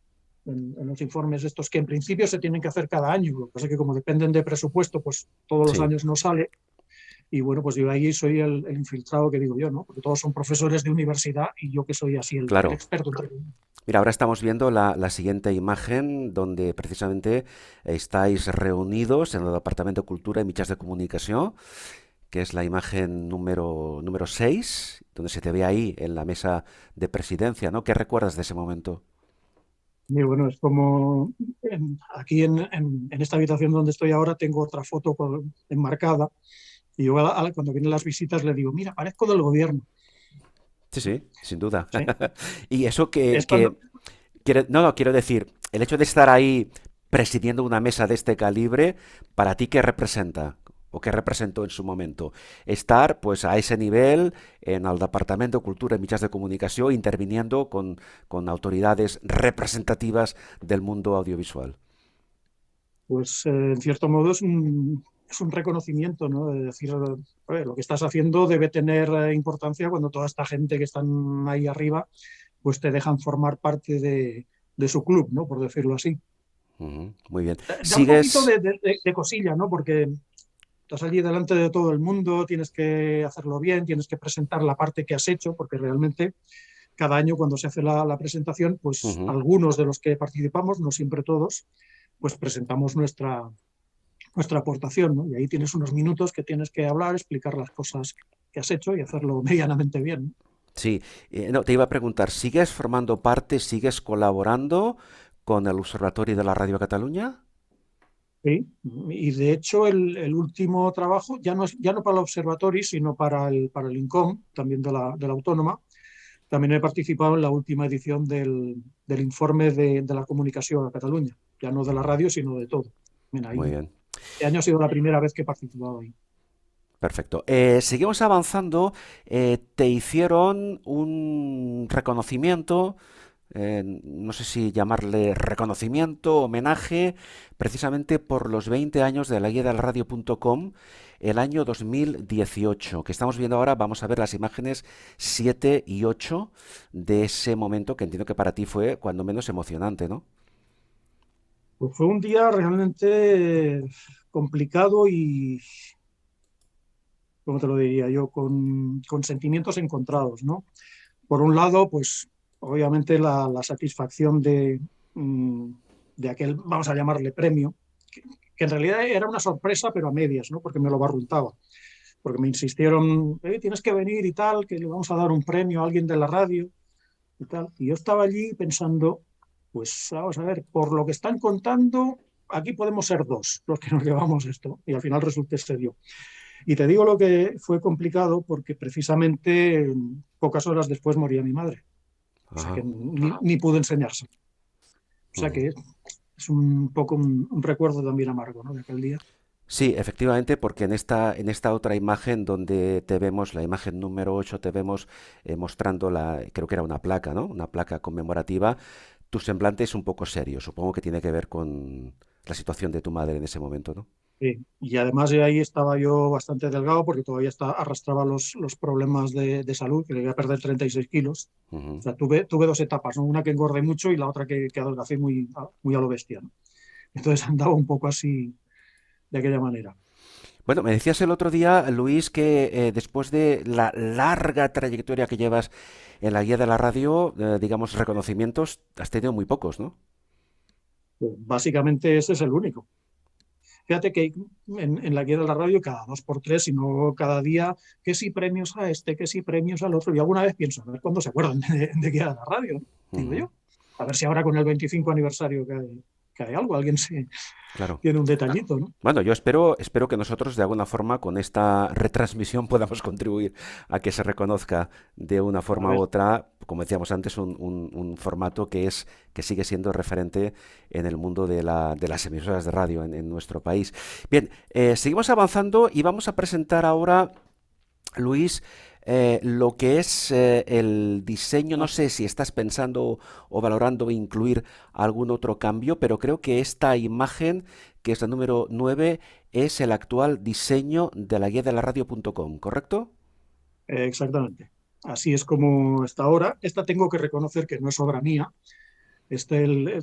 en los informes estos que en principio se tienen que hacer cada año. Lo que pasa es que como dependen de presupuesto, pues todos los sí, años no sale. Y bueno, pues yo ahí soy el infiltrado que digo yo, ¿no? Porque todos son profesores de universidad y yo que soy así el claro. experto. Mira, ahora estamos viendo la siguiente imagen donde precisamente estáis reunidos en el Departamento de Cultura y Mitjans de Comunicación, que es la imagen número 6, donde se te ve ahí en la mesa de presidencia, ¿no? ¿Qué recuerdas de ese momento? Y bueno, es como aquí en esta habitación donde estoy ahora tengo otra foto enmarcada y yo cuando vienen las visitas le digo, mira, parezco del gobierno. Sí, sí, sin duda. ¿Sí? Y eso Es cuando, no, no, quiero decir, el hecho de estar ahí presidiendo una mesa de este calibre, ¿para ti qué representa? ¿O qué representó en su momento? Estar, pues, a ese nivel en el Departamento de Cultura y Mitjans de Comunicación, interviniendo con autoridades representativas del mundo audiovisual. pues en cierto modo es un reconocimiento, ¿no? De decir, "Oye, lo que estás haciendo debe tener importancia cuando toda esta gente que están ahí arriba, pues te dejan formar parte de su club, ¿no? Por decirlo así. Ujú, muy bien. Da un poquito ¿Sigues? de cosilla, ¿no? Porque estás allí delante de todo el mundo, tienes que hacerlo bien, tienes que presentar la parte que has hecho, porque realmente cada año cuando se hace la presentación, pues Ujú. algunos de los que participamos, no siempre todos, pues presentamos nuestra aportación, ¿no? Y ahí tienes unos minutos que tienes que hablar, explicar las cosas que has hecho y hacerlo medianamente bien, ¿no? Sí, no, te iba a preguntar, ¿sigues formando parte, sigues colaborando con el Observatorio de la Radio Cataluña? Sí. Y de hecho el último trabajo, ya no para el Observatorio, sino para el INCOM, también de la Autónoma, también he participado en la última edición del informe de la comunicación a Cataluña, ya no de la radio, sino de todo. Mira, Muy ahí, bien, este año ha sido la primera vez que he participado ahí. perfecto. Seguimos avanzando. Te hicieron un reconocimiento, no sé si llamarle reconocimiento, homenaje, precisamente por los 20 años de la guía del radio.com, el año 2018, que estamos viendo ahora. Vamos a ver las imágenes 7 y 8 de ese momento que entiendo que para ti fue cuando menos emocionante, ¿no? Pues fue un día realmente complicado y, ¿cómo te lo diría yo? Con sentimientos encontrados, ¿no? Por un lado, pues obviamente la satisfacción mm, de aquel, vamos a llamarle premio, que en realidad era una sorpresa, pero a medias, ¿no? Porque me lo barruntaba. Porque me insistieron, tienes que venir y tal, que le vamos a dar un premio a alguien de la radio y tal. Y yo estaba allí pensando, pues vamos a ver, por lo que están contando, aquí podemos ser dos los que nos llevamos esto. Y al final resulta ser yo. Y te digo lo que fue complicado porque precisamente pocas horas después moría mi madre. O sea que Ajá. ni pude enseñarse. O sea Ujú. que es un poco un recuerdo también amargo, ¿no?, de aquel día. Sí, efectivamente, porque en esta otra imagen donde te vemos, la imagen número 8, te vemos mostrando creo que era una placa, ¿no? Una placa conmemorativa. Tu semblante es un poco serio, supongo que tiene que ver con la situación de tu madre en ese momento, ¿no? Sí. Y además de ahí estaba yo bastante delgado porque todavía arrastraba los problemas de salud, que llegué a perder 36 kilos. O Ujú. sea, tuve dos etapas, ¿no? Una que engordé mucho y la otra que adelgacé muy a lo bestia, ¿no? Entonces andaba un poco así, de aquella manera. Bueno, me decías el otro día, Luis, que después de la larga trayectoria que llevas en la guía de la radio, digamos, reconocimientos, has tenido muy pocos, ¿no? Pues básicamente ese es el único. Fíjate que en la guía de la radio cada 2 por 3, y no cada día, que si premios a este, que si premios al otro. Y alguna vez pienso, a ver cuándo se acuerdan de guía de la radio, ¿no? Digo Ujú. yo. A ver si ahora con el 25 aniversario que hay algo, alguien se Claro. tiene un detallito, ¿no? Bueno, yo espero que nosotros de alguna forma con esta retransmisión podamos contribuir a que se reconozca de una A forma u ver, otra, como decíamos antes, un formato que sigue siendo referente en el mundo de las emisoras de radio en nuestro país. Bien, seguimos avanzando y vamos a presentar ahora, Luis, lo que es el diseño. No sé si estás pensando o valorando incluir algún otro cambio, pero creo que esta imagen, que es la número 9, es el actual diseño de la guía de la radio.com, ¿correcto? exactamente. Así es como está ahora. Esta tengo que reconocer que no es obra mía.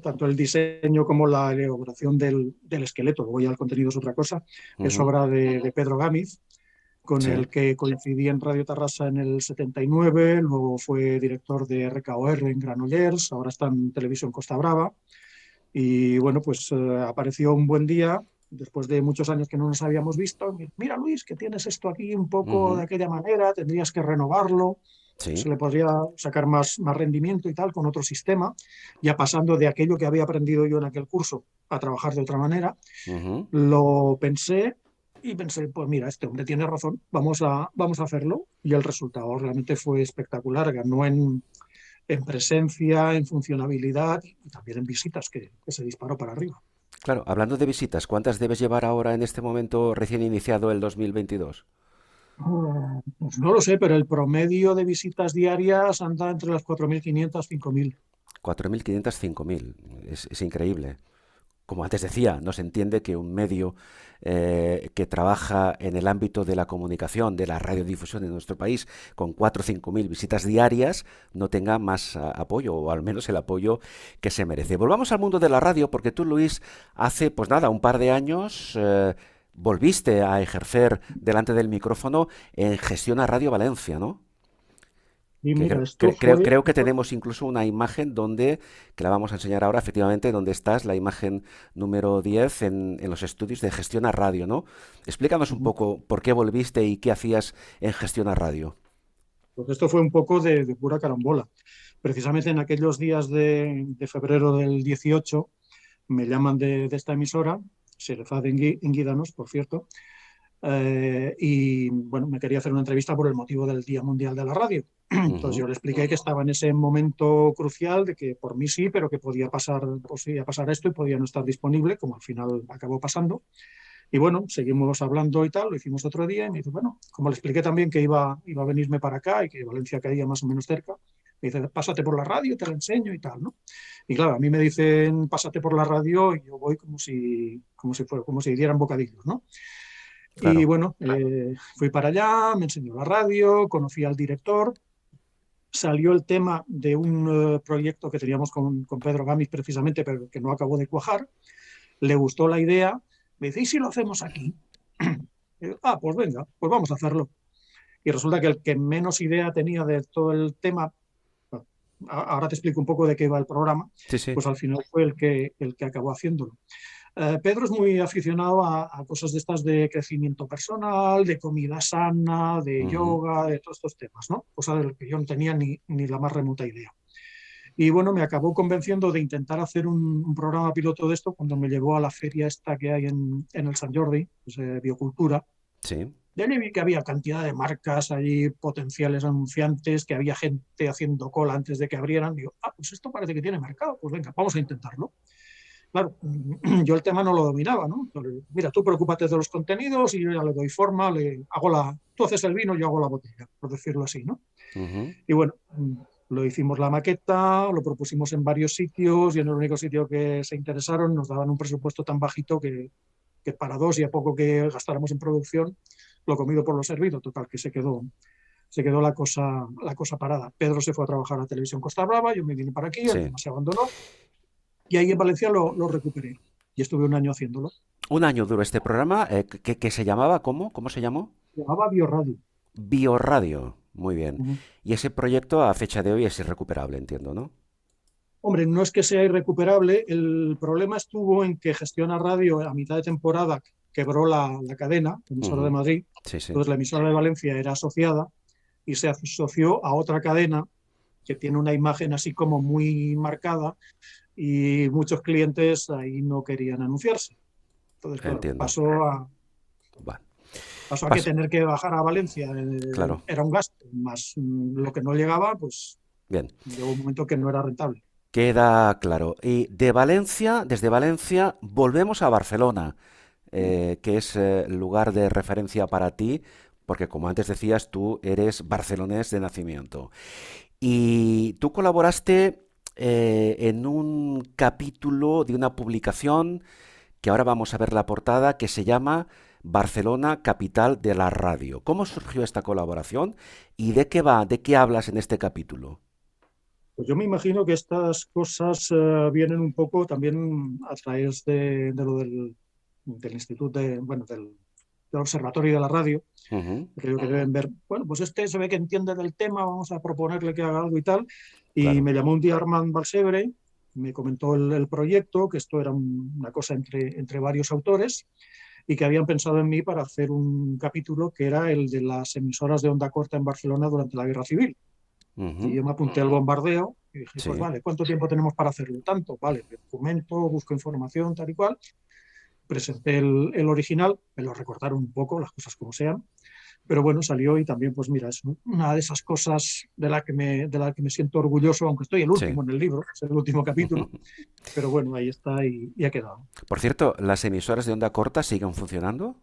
Tanto el diseño como la elaboración del esqueleto, luego ya el contenido es otra cosa, es Ujú. obra de Pedro Gámez, con Sí, el que coincidí en Radio Tarrasa en el 79, luego fue director de RKOR en Granollers, ahora está en Televisión Costa Brava. Y bueno, pues apareció un buen día, después de muchos años que no nos habíamos visto. Mira, Luis, que tienes esto aquí un poco de ujú, aquella manera, tendrías que renovarlo, sí, se le podría sacar más rendimiento y tal con otro sistema, ya pasando de aquello que había aprendido yo en aquel curso a trabajar de otra manera. ujú. Lo pensé y pensé, pues mira, este hombre tiene razón, vamos a hacerlo. Y el resultado realmente fue espectacular, ganó en presencia, en funcionabilidad y también en visitas, que se disparó para arriba. Claro, hablando de visitas, ¿cuántas debes llevar ahora en este momento recién iniciado el 2022? Pues no lo sé, pero el promedio de visitas diarias anda entre las 4.500 5.000. 4.500, 5.000. Es increíble. Como antes decía, no se entiende que un medio que trabaja en el ámbito de la comunicación, de la radiodifusión en nuestro país, con 4 o 5 mil visitas diarias, no tenga más apoyo, o al menos el apoyo que se merece. Volvamos al mundo de la radio, porque tú, Luis, hace, pues nada, un par de años volviste a ejercer delante del micrófono en Gestión a Radio Valencia, ¿no? Y Que mira, esto fue, creo que tenemos incluso una imagen que la vamos a enseñar ahora, efectivamente, donde estás, la imagen número 10 en los estudios de Gestión a Radio, ¿no? Explícanos un poco por qué volviste y qué hacías en Gestión a Radio. pues esto fue un poco de pura carambola. Precisamente en aquellos días de febrero del 18 me llaman de esta emisora, Serefad en Guídanos, por cierto, y bueno, me quería hacer una entrevista por el motivo del Día Mundial de la Radio. Entonces Ujú. yo le expliqué que estaba en ese momento crucial de que por mí sí, pero que podía pasar esto y podía no estar disponible, como al final acabó pasando. Y bueno, seguimos hablando y tal, lo hicimos otro día y me dice, bueno, como le expliqué también que iba a venirme para acá y que Valencia caía más o menos cerca, me dice, pásate por la radio, te la enseño y tal, ¿no? Y claro, a mí me dicen, pásate por la radio y yo voy como si dieran bocadillos, ¿no? Y Claro. bueno, fui para allá, me enseñó la radio, conocí al director, salió el tema de un proyecto que teníamos con Pedro Gámez precisamente, pero que no acabó de cuajar, le gustó la idea, me dice, ¿y si lo hacemos aquí? Y yo, pues venga, pues vamos a hacerlo. Y resulta que el que menos idea tenía de todo el tema, bueno, ahora te explico un poco de qué va el programa, Sí, sí. pues al final fue el que acabó haciéndolo. Pedro es muy aficionado a cosas de estas de crecimiento personal, de comida sana, de Ujú. yoga, de todos estos temas, ¿no? Cosas de lo que yo no tenía ni la más remota idea. Y bueno, me acabó convenciendo de intentar hacer un programa piloto de esto cuando me llevó a la feria esta que hay en el Sant Jordi, pues, Biocultura. Sí. De ahí vi que había cantidad de marcas allí, potenciales anunciantes, que había gente haciendo cola antes de que abrieran. Digo, pues esto parece que tiene mercado, pues venga, vamos a intentarlo. Claro, yo el tema no lo dominaba, ¿no? Entonces, mira, tú preocúpate de los contenidos y yo ya le doy forma, tú haces el vino, yo hago la botella, por decirlo así, ¿no? Ujú. Y bueno, lo hicimos la maqueta, lo propusimos en varios sitios y en el único sitio que se interesaron nos daban un presupuesto tan bajito que para dos y a poco que gastáramos en producción, lo comido por lo servido, total, que se quedó la cosa parada. Pedro se fue a trabajar a Televisión Costa Brava, yo me vine para aquí, el Sí. tema se abandonó y ahí en Valencia lo recuperé y estuve un año haciéndolo. Un año duró este programa que se llamaba, ¿cómo? ¿Cómo se llamó? Se llamaba Bioradio. Bioradio. Muy bien. Uh-huh. Y ese proyecto a fecha de hoy es irrecuperable, entiendo, ¿no? Hombre, no es que sea irrecuperable, el problema estuvo en que Gestiona Radio a mitad de temporada quebró la cadena, la emisora de Ujú. Madrid, Sí, sí. entonces la emisora de Valencia era asociada y se asoció a otra cadena que tiene una imagen así como muy marcada y muchos clientes ahí no querían anunciarse. Entonces, claro, Entiendo. pasó a, Bueno, pasó a que pas- tener que bajar a Valencia claro. era un gasto, más lo que no llegaba, pues Bien. llegó un momento que no era rentable. Queda claro. Y de Valencia, desde Valencia, volvemos a Barcelona, que es lugar de referencia para ti, porque como antes decías, tú eres barcelonés de nacimiento. Y tú colaboraste en un capítulo de una publicación que ahora vamos a ver la portada, que se llama Barcelona, capital de la radio. ¿Cómo surgió esta colaboración y de qué va, de qué hablas en este capítulo? Pues yo me imagino que estas cosas vienen un poco también a través de lo del instituto, bueno, del observatorio de la radio. Ujú. Creo que deben ver, bueno, pues este se ve que entiende del tema, vamos a proponerle que haga algo y tal. Y Claro. me llamó un día Armand Balsebre, me comentó el proyecto, que esto era una cosa entre varios autores y que habían pensado en mí para hacer un capítulo que era el de las emisoras de onda corta en Barcelona durante la Guerra Civil. Y Ujú. yo me apunté al bombardeo y dije, pues Sí. vale, ¿cuánto tiempo tenemos para hacerlo? Tanto, vale, me documento, busco información, tal y cual. Presenté el original, me lo recortaron un poco, las cosas como sean, pero bueno, salió y también, pues mira, es una de esas cosas de la que me siento orgulloso, aunque estoy el Sí. último en el libro, es el último capítulo, pero bueno, ahí está y ha quedado. Por cierto, ¿las emisoras de onda corta siguen funcionando?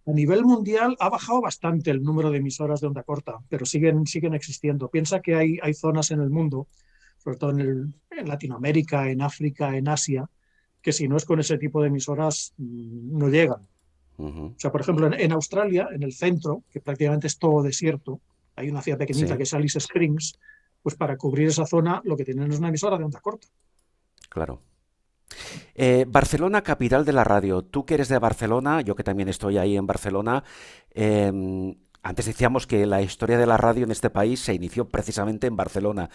A nivel mundial ha bajado bastante el número de emisoras de onda corta, pero siguen existiendo. Piensa que hay zonas en el mundo, sobre todo en Latinoamérica, en África, en Asia, que si no es con ese tipo de emisoras no llegan. Ujú. O sea, por ejemplo, en Australia, en el centro, que prácticamente es todo desierto, hay una ciudad pequeñita Sí, que es Alice Springs, pues para cubrir esa zona lo que tienen es una emisora de onda corta. claro. Barcelona, capital de la radio. Tú que eres de Barcelona, yo que también estoy ahí en Barcelona. Antes decíamos que la historia de la radio en este país se inició precisamente en Barcelona.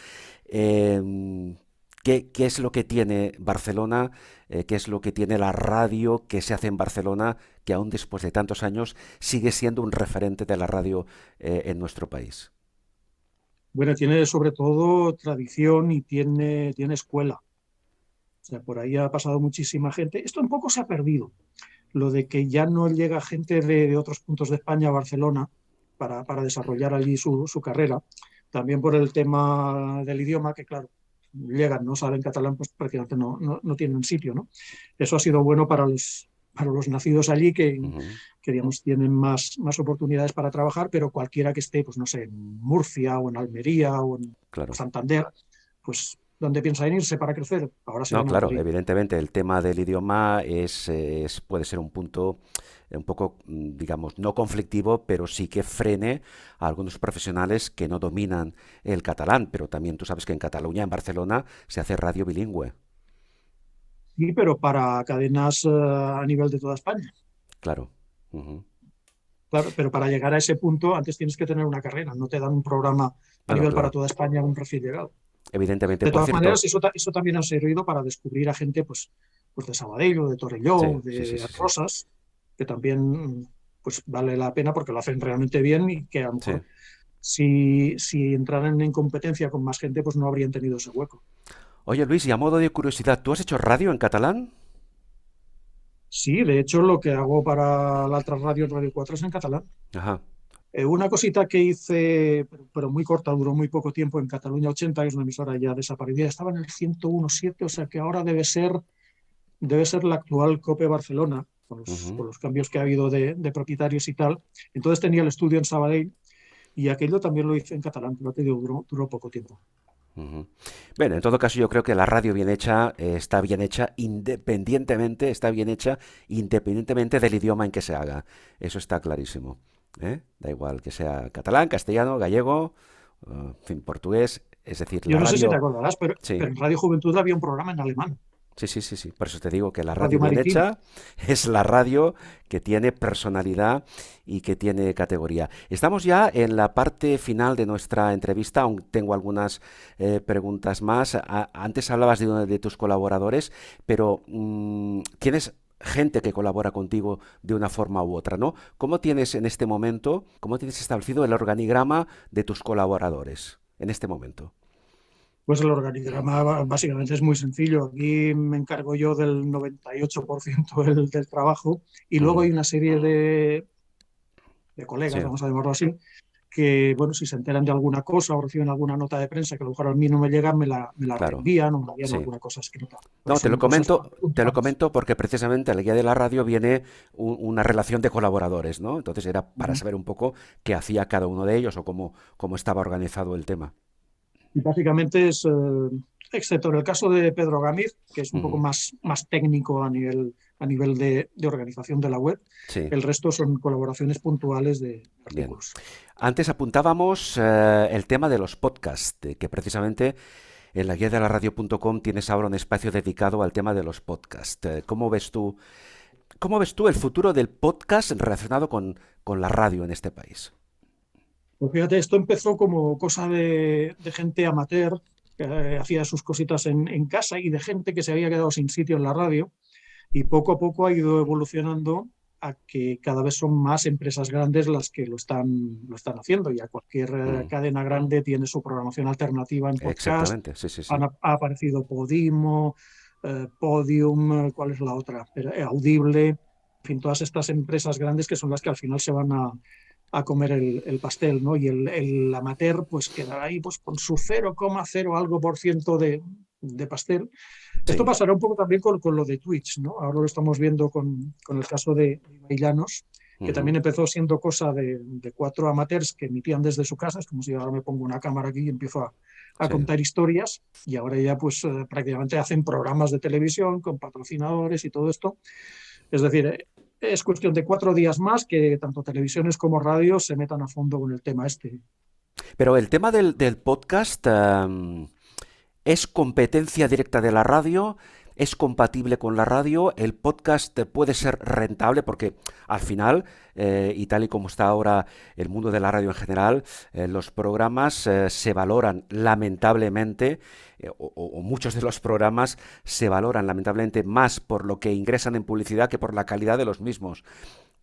¿Qué es lo que tiene Barcelona? ¿Qué es lo que tiene la radio que se hace en Barcelona, que aún después de tantos años sigue siendo un referente de la radio en nuestro país? Bueno, tiene sobre todo tradición y tiene escuela. O sea, por ahí ha pasado muchísima gente. Esto un poco se ha perdido, lo de que ya no llega gente de otros puntos de España a Barcelona para desarrollar allí su carrera. También por el tema del idioma, que claro, llegan, no saben catalán, pues prácticamente no tienen sitio, ¿no? Eso ha sido bueno para los nacidos allí, Ujú. que digamos, tienen más oportunidades para trabajar, pero cualquiera que esté, pues no sé, en Murcia o en Almería o en Claro. Santander, pues ¿dónde piensan irse para crecer? Ahora se No, van a claro, Madrid. evidentemente el tema del idioma puede ser un punto un poco, digamos, no conflictivo, pero sí que frene a algunos profesionales que no dominan el catalán. Pero también tú sabes que en Cataluña, en Barcelona, se hace radio bilingüe. Sí, pero para cadenas a nivel de toda España. Claro. Ujú. Claro, pero para llegar a ese punto antes tienes que tener una carrera, no te dan un programa a No, no, nivel para claro. toda España a un recién llegado. Evidentemente, De por todas maneras, cierto. eso también ha servido para descubrir a gente pues de Sabadell o de Sí, Torelló, sí, sí, de sí, sí. Rosas, que también pues vale la pena porque lo hacen realmente bien y que a lo Sí. mejor si entraran en competencia con más gente, pues no habrían tenido ese hueco. Oye, Luis, y a modo de curiosidad, ¿tú has hecho radio en catalán? Sí, de hecho, lo que hago para la otra radio, Radio 4, es en catalán. Ajá. Una cosita que hice, pero muy corta, duró muy poco tiempo, en Cataluña 80, que es una emisora ya desaparecida, estaba en el 101.7, o sea que ahora debe ser la actual COPE Barcelona, Ujú, con los cambios que ha habido de propietarios y tal. Entonces tenía el estudio en Sabadell y aquello también lo hice en catalán, pero te digo, duró poco tiempo. ujú. Bueno, en todo caso yo creo que la radio bien hecha está bien hecha independientemente del idioma en que se haga. Eso está clarísimo. ¿Eh? Da igual que sea catalán, castellano, gallego, en fin, portugués. Es decir, la Yo no sé si te radio, acordarás, sí. pero en Radio Juventud había un programa en alemán, Sí, sí, sí, sí. Por eso te digo que la radio Radio bien Maritim. hecha es la radio que tiene personalidad y que tiene categoría. Estamos ya en la parte final de nuestra entrevista. Aún tengo algunas preguntas más. Antes hablabas de uno de tus colaboradores, pero tienes gente que colabora contigo de una forma u otra, ¿no? ¿Cómo tienes en este momento, cómo tienes establecido el organigrama de tus colaboradores en este momento? Pues el organigrama básicamente es muy sencillo. Aquí me encargo yo del 98% del trabajo y luego Mm, hay una serie de colegas, sí, vamos a llamarlo así, que, bueno, si se enteran de alguna cosa o reciben alguna nota de prensa que a lo mejor a mí no me llega, me la claro, reenvían o me envían sí. alguna cosa escrita. Pero No, son cosas más te lo puntuales. comento porque precisamente a la guía de la radio viene una relación de colaboradores, ¿no? Entonces era para Ujú. saber un poco qué hacía cada uno de ellos o cómo estaba organizado el tema. Y básicamente es, excepto en el caso de Pedro Gámez, que es un poco Ujú, más técnico a nivel de organización de la web, sí, el resto son colaboraciones puntuales de bien. artículos. Antes apuntábamos el tema de los podcasts, que precisamente en la guía de la radio.com tienes ahora un espacio dedicado al tema de los podcasts. Cómo ves tú el futuro del podcast relacionado con la radio en este país? Pues fíjate, esto empezó como cosa de gente amateur que hacía sus cositas en casa y de gente que se había quedado sin sitio en la radio y poco a poco ha ido evolucionando a que cada vez son más empresas grandes las que lo están haciendo. Ya cualquier Mm, cadena grande tiene su programación alternativa en podcast. exactamente, sí, sí, sí. Ha aparecido Podimo, Podium, ¿cuál es la otra? Audible, en fin, todas estas empresas grandes que son las que al final se van a comer el pastel, ¿no? Y el amateur pues quedará ahí pues con su 0,0 algo por ciento de pastel. Esto Sí. pasará un poco también con lo de Twitch, ¿no? Ahora lo estamos viendo con el caso de Ibai Llanos, que también Ujú, empezó siendo cosa de cuatro amateurs que emitían desde su casa. Es como si ahora me pongo una cámara aquí y empiezo a sí. contar historias, y ahora ya pues prácticamente hacen programas de televisión con patrocinadores y todo esto. Es decir, es cuestión de 4 días más que tanto televisiones como radios se metan a fondo con el tema este. Pero el tema del podcast, ¿es competencia directa de la radio? ¿Es compatible con la radio? ¿El podcast puede ser rentable? Porque al final, y tal y como está ahora el mundo de la radio en general, los programas se valoran lamentablemente, o muchos de los programas se valoran lamentablemente más por lo que ingresan en publicidad que por la calidad de los mismos.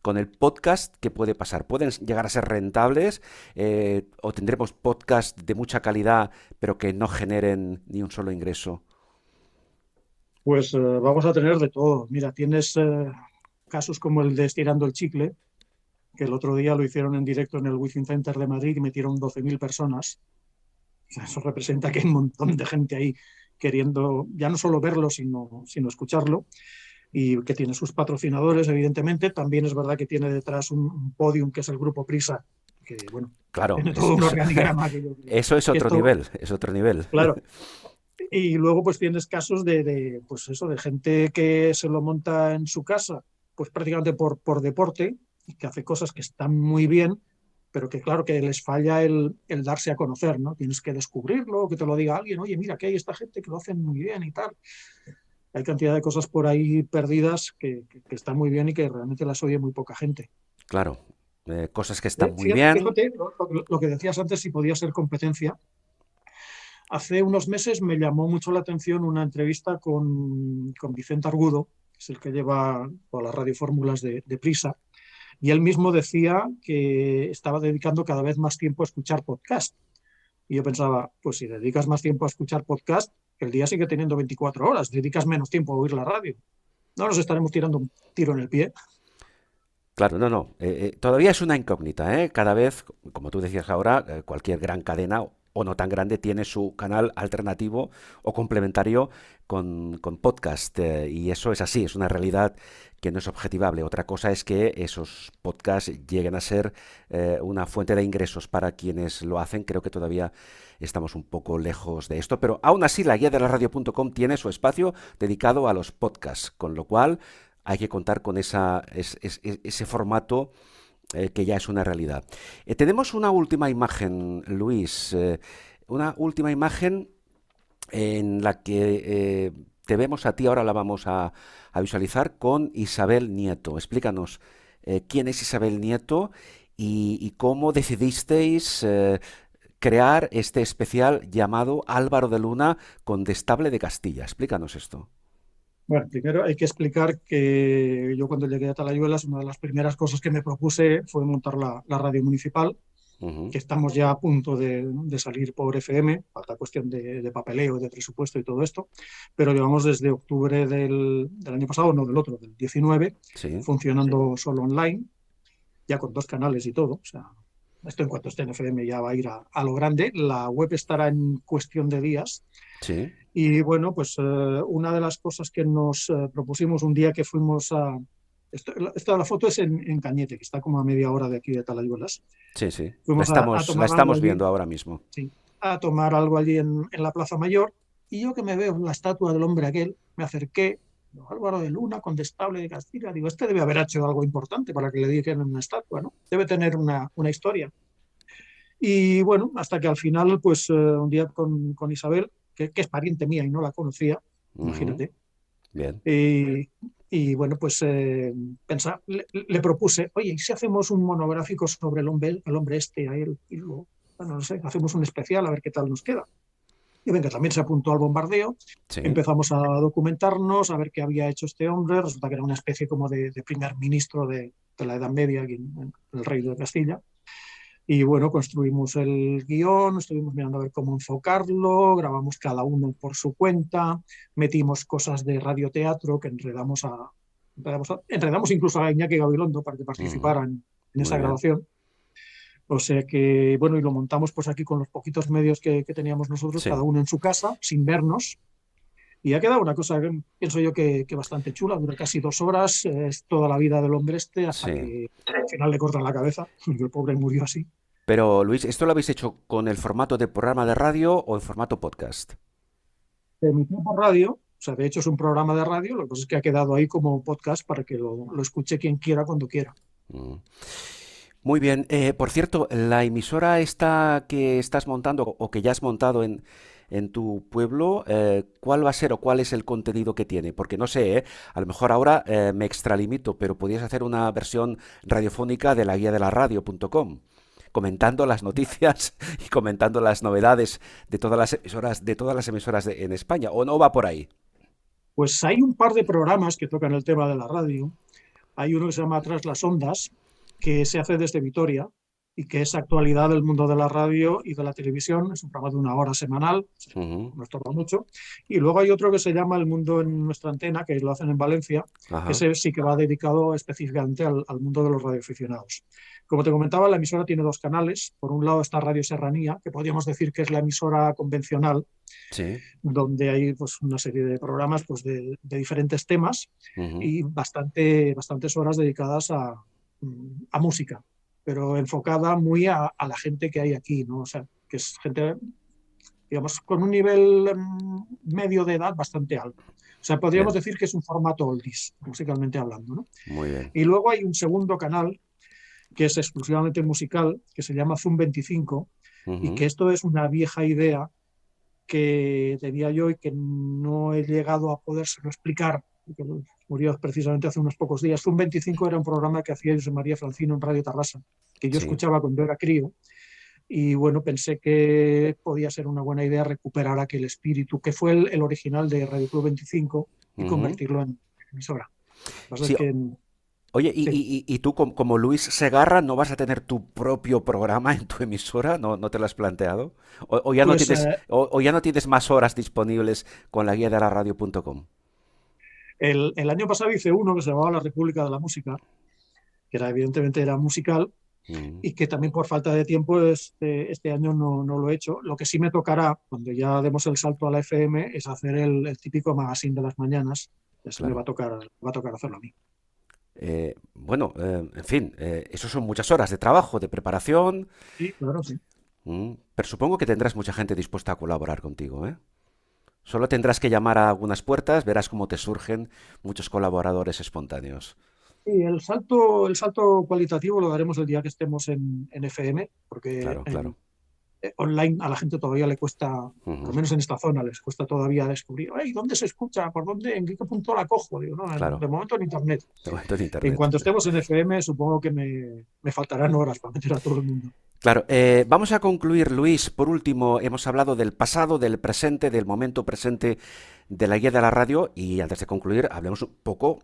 Con el podcast, ¿qué puede pasar? ¿Pueden llegar a ser rentables o tendremos podcasts de mucha calidad pero que no generen ni un solo ingreso? Pues vamos a tener de todo. Mira, tienes casos como el de Estirando el Chicle, que el otro día lo hicieron en directo en el Wizzing Center de Madrid y metieron 12.000 personas. O sea, eso representa que hay un montón de gente ahí queriendo ya no solo verlo, sino escucharlo, y que tiene sus patrocinadores, evidentemente. También es verdad que tiene detrás un podium, que es el Grupo Prisa, que, bueno, Claro, tiene todo un organigrama eso es que otro esto, nivel, es otro nivel. claro. Y luego pues tienes casos pues eso, de gente que se lo monta en su casa, pues prácticamente por deporte, y que hace cosas que están muy bien, pero que claro que les falla el darse a conocer, ¿no? Tienes que descubrirlo, que te lo diga alguien, oye, mira, que hay esta gente que lo hacen muy bien y tal. Hay cantidad de cosas por ahí perdidas que están muy bien y que realmente las oye muy poca gente. Claro, cosas que están muy Fíjate, bien. fíjate lo que decías antes, si podía ser competencia. Hace unos meses me llamó mucho la atención una entrevista con Vicente Argudo, que es el que lleva todas las radiofórmulas de Prisa, y él mismo decía que estaba dedicando cada vez más tiempo a escuchar podcast. Y yo pensaba, pues si dedicas más tiempo a escuchar podcast, el día sigue teniendo 24 horas, dedicas menos tiempo a oír la radio. No nos estaremos tirando un tiro en el pie. Claro, no, no. Todavía es una incógnita, ¿eh? Cada vez, como tú decías ahora, cualquier gran cadena o no tan grande tiene su canal alternativo o complementario con podcast. Y eso es así, es una realidad que no es objetivable. Otra cosa es que esos podcasts lleguen a ser una fuente de ingresos para quienes lo hacen. Creo que todavía estamos un poco lejos de esto, pero aún así la guía de la radio.com tiene su espacio dedicado a los podcasts, con lo cual hay que contar con ese formato que ya es una realidad. Tenemos una última imagen, Luis, una última imagen en la que te vemos a ti, ahora la vamos a visualizar con Isabel Nieto. Explícanos quién es Isabel Nieto y cómo decidisteis crear este especial llamado Álvaro de Luna, Condestable de Castilla. Explícanos esto. Bueno, primero hay que explicar que yo cuando llegué a Talayuelas, una de las primeras cosas que me propuse fue montar la radio municipal, Ujú. que estamos ya a punto de salir por FM, falta cuestión de papeleo, de presupuesto y todo esto, pero llevamos desde octubre del año pasado, no del otro, del 19, Sí, funcionando solo online, ya con 2 canales y todo. O sea, esto en cuanto esté en FM ya va a ir a lo grande. La web estará en cuestión de días. sí. Y bueno, pues una de las cosas que nos propusimos un día que fuimos a... la foto es en Cañete, que está como a media hora de aquí de Talayuelas. Sí, sí. Fuimos a La tomar algo estamos allí, viendo ahora mismo. sí, a tomar algo allí en la Plaza Mayor. Y yo que me veo en la estatua del hombre aquel, me acerqué, digo, Álvaro de Luna, condestable de Castilla. Digo, este debe haber hecho algo importante para que le dijeran una estatua, ¿no? Debe tener una historia. Y bueno, hasta que al final, pues un día con Isabel, que es pariente mía y no la conocía, Ujú. imagínate. Bien. Y bueno, pues le propuse, oye, ¿y si hacemos un monográfico sobre el hombre este, a él? Y luego, bueno, no sé, hacemos un especial a ver qué tal nos queda. Y venga, también se apuntó al bombardeo, Sí. empezamos a documentarnos, a ver qué había hecho este hombre, resulta que era una especie como de primer ministro de la Edad Media, aquí en el Reino de Castilla. Y bueno, construimos el guión, estuvimos mirando a ver cómo enfocarlo, grabamos cada uno por su cuenta, metimos cosas de radioteatro que enredamos incluso a Iñaki Gabilondo para que Ujú. participara en Muy esa bien. grabación. O sea que, bueno, y lo montamos pues aquí con los poquitos medios que teníamos nosotros, cada Sí. uno en su casa, sin vernos. Y ha quedado una cosa, pienso yo, que bastante chula, dura casi 2 horas, es toda la vida del hombre este, hasta Sí. que al final le cortan la cabeza, y el pobre murió así. Pero Luis, ¿esto lo habéis hecho con el formato de programa de radio o en formato podcast? Se emitió por radio, o sea, de hecho es un programa de radio, lo que pasa es que ha quedado ahí como podcast para que lo escuche quien quiera cuando quiera. Mm. Muy bien. Por cierto, la emisora esta que estás montando o que ya has montado en tu pueblo, ¿cuál va a ser o cuál es el contenido que tiene? Porque no sé, a lo mejor ahora me extralimito, pero podrías hacer una versión radiofónica de la guía de la radio.com, comentando las noticias y comentando las novedades de todas las emisoras en España, ¿o no va por ahí? Pues hay un par de programas que tocan el tema de la radio. Hay uno que se llama Tras las Ondas, que se hace desde Vitoria y que es actualidad del mundo de la radio y de la televisión. Es un programa de 1 hora semanal, Ujú. no estorba mucho. Y luego hay otro que se llama El Mundo en Nuestra Antena, que lo hacen en Valencia, que Ajá. ese sí que va dedicado específicamente al mundo de los radioaficionados. Como te comentaba, la emisora tiene 2 canales. Por un lado está Radio Serranía, que podríamos decir que es la emisora convencional, Sí. donde hay pues, una serie de programas pues, de diferentes temas Ujú. y bastantes horas dedicadas a música, pero enfocada muy a la gente que hay aquí, ¿no? O sea, que es gente, digamos, con un nivel medio de edad bastante alto. O sea, podríamos Bien. decir que es un formato oldies, musicalmente hablando, ¿no? Muy bien. Y luego hay un segundo canal que es exclusivamente musical, que se llama Zoom 25, y Ujú. que esto es una vieja idea que tenía yo y que no he llegado a podérselo explicar, porque murió precisamente hace unos pocos días. Zoom 25 era un programa que hacía José María Francino en Radio Tarrasa, que yo Sí. escuchaba cuando era crío, y bueno, pensé que podía ser una buena idea recuperar aquel espíritu, que fue el original de Radio Club 25, y Ujú. convertirlo en emisora. Lo que pasa es Sí. que, Oye, sí, y tú como Luis Segarra no vas a tener tu propio programa en tu emisora? ¿No te lo has planteado? ¿O ya no pues tienes, o ya no tienes más horas disponibles con la guía de la radio.com? el año pasado hice uno que se llamaba La República de la Música, era evidentemente era musical, y que también por falta de tiempo este año no lo he hecho. Lo que sí me tocará, cuando ya demos el salto a la FM, es hacer el típico magazine de las mañanas. Eso Claro. me va a tocar hacerlo a mí. Bueno, en fin, eso son muchas horas de trabajo, de preparación, Sí, claro, sí. pero supongo que tendrás mucha gente dispuesta a colaborar contigo, ¿eh? Solo tendrás que llamar a algunas puertas, verás cómo te surgen muchos colaboradores espontáneos. Y el salto cualitativo lo daremos el día que estemos en FM, porque Claro, claro. online a la gente todavía le cuesta, al Ujú, menos en esta zona, les cuesta todavía descubrir, "Ey, ¿dónde se escucha? ¿Por dónde? ¿En qué punto la cojo?". Digo, no, claro, de momento en Internet. de momento en En internet. cuanto estemos en FM, supongo que me faltarán horas para meter a todo el mundo. Claro, vamos a concluir, Luis. Por último, hemos hablado del pasado, del presente, del momento presente de la guía de la radio y antes de concluir, hablemos un poco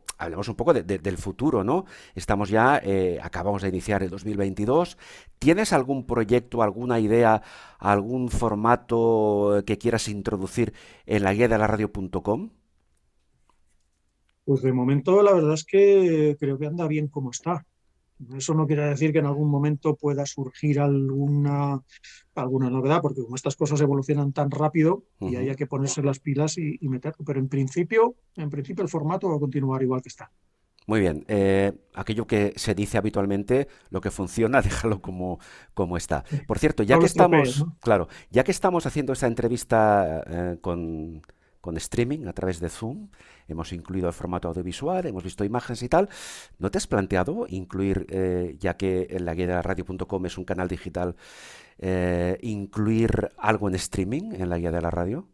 del futuro, ¿no? Estamos ya, acabamos de iniciar el 2022. ¿Tienes algún proyecto, alguna idea, algún formato que quieras introducir en la guía de la radio.com? Pues de momento la verdad es que creo que anda bien como está. Eso no quiere decir que en algún momento pueda surgir alguna novedad, porque como estas cosas evolucionan tan rápido y Ujú. hay que ponerse las pilas y meterlo. Pero en principio el formato va a continuar igual que está. Muy bien, aquello que se dice habitualmente, lo que funciona, déjalo como está. Por cierto, ya No que lo estropees, estamos, ¿no? claro, ya que estamos haciendo esta entrevista con streaming a través de Zoom, hemos incluido el formato audiovisual, hemos visto imágenes y tal, ¿no te has planteado incluir, ya que en la guía de la radio.com es un canal digital, incluir algo en streaming en la guía de la radio?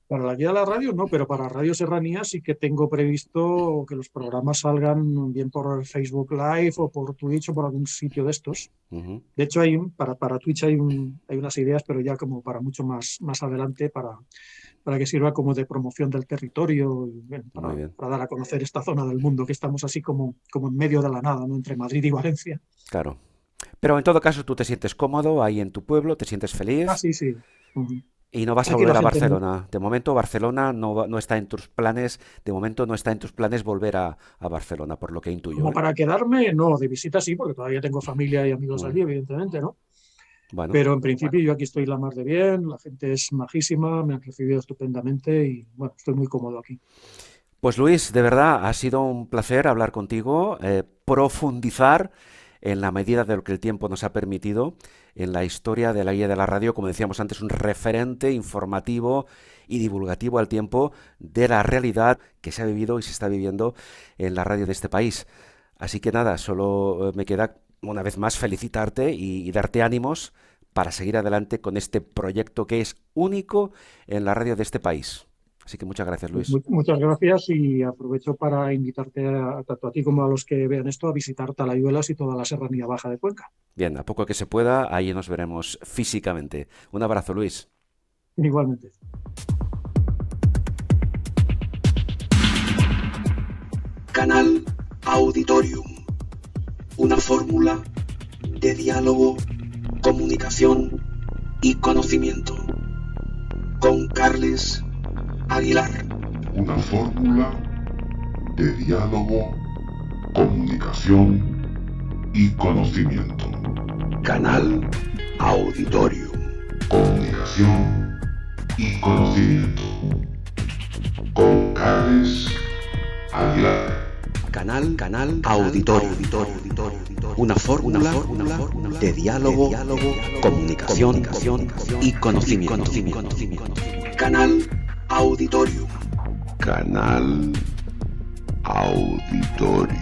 Para la guía de la radio no, pero para Radio Serranía sí que tengo previsto que los programas salgan bien por Facebook Live o por Twitch o por algún sitio de estos. Ujú. De hecho, para Twitch hay unas ideas, pero ya como para mucho más adelante, para que sirva como de promoción del territorio, y, bueno, Muy bien, para dar a conocer esta zona del mundo, que estamos así como en medio de la nada, ¿no? Entre Madrid y Valencia. claro. Pero en todo caso, tú te sientes cómodo ahí en tu pueblo, te sientes Ah, feliz. sí, sí. Ujú. Y no vas a Aquí la volver a gente no. Barcelona. De momento Barcelona no está en tus planes. De momento no está en tus planes volver a Barcelona, por lo que intuyo, Como ¿eh? para quedarme, no, de visita sí, porque todavía tengo familia y amigos Mm. allí, evidentemente, ¿no? Bueno, Pero en principio yo aquí estoy la mar de bien, la gente es majísima, me han recibido estupendamente y bueno, estoy muy cómodo aquí. pues Luis, de verdad ha sido un placer hablar contigo, profundizar en la medida de lo que el tiempo nos ha permitido en la historia de la guía de la radio, como decíamos antes, un referente informativo y divulgativo al tiempo de la realidad que se ha vivido y se está viviendo en la radio de este país. Así que nada, solo me queda una vez más felicitarte y darte ánimos para seguir adelante con este proyecto que es único en la radio de este país. Así que muchas gracias, Pues Luis. muchas gracias y aprovecho para invitarte tanto a ti como a los que vean esto a visitar Talayuelas y toda la Serranía Baja de Cuenca. Bien, a poco que se pueda, ahí nos veremos físicamente. Un abrazo, Luis. Igualmente. Canal Auditorium. Una fórmula de diálogo, comunicación y conocimiento. Con Carles Aguilar. Una fórmula de diálogo, comunicación y conocimiento. Canal Auditorium. Comunicación y conocimiento. Con Carles Aguilar. Canal Auditorium. Una fórmula de diálogo, comunicación y conocimiento. Canal Auditorium. Canal Auditorio.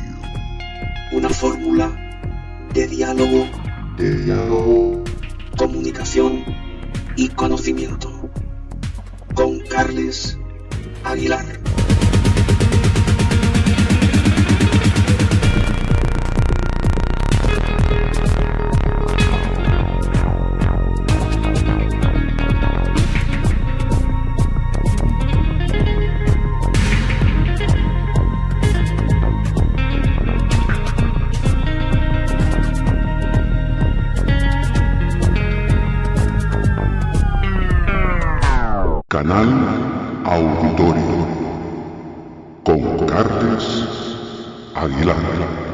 Una fórmula de diálogo, comunicación y conocimiento. Con Carles Aguilar. Canal Auditorio. Con Carles Aguilar.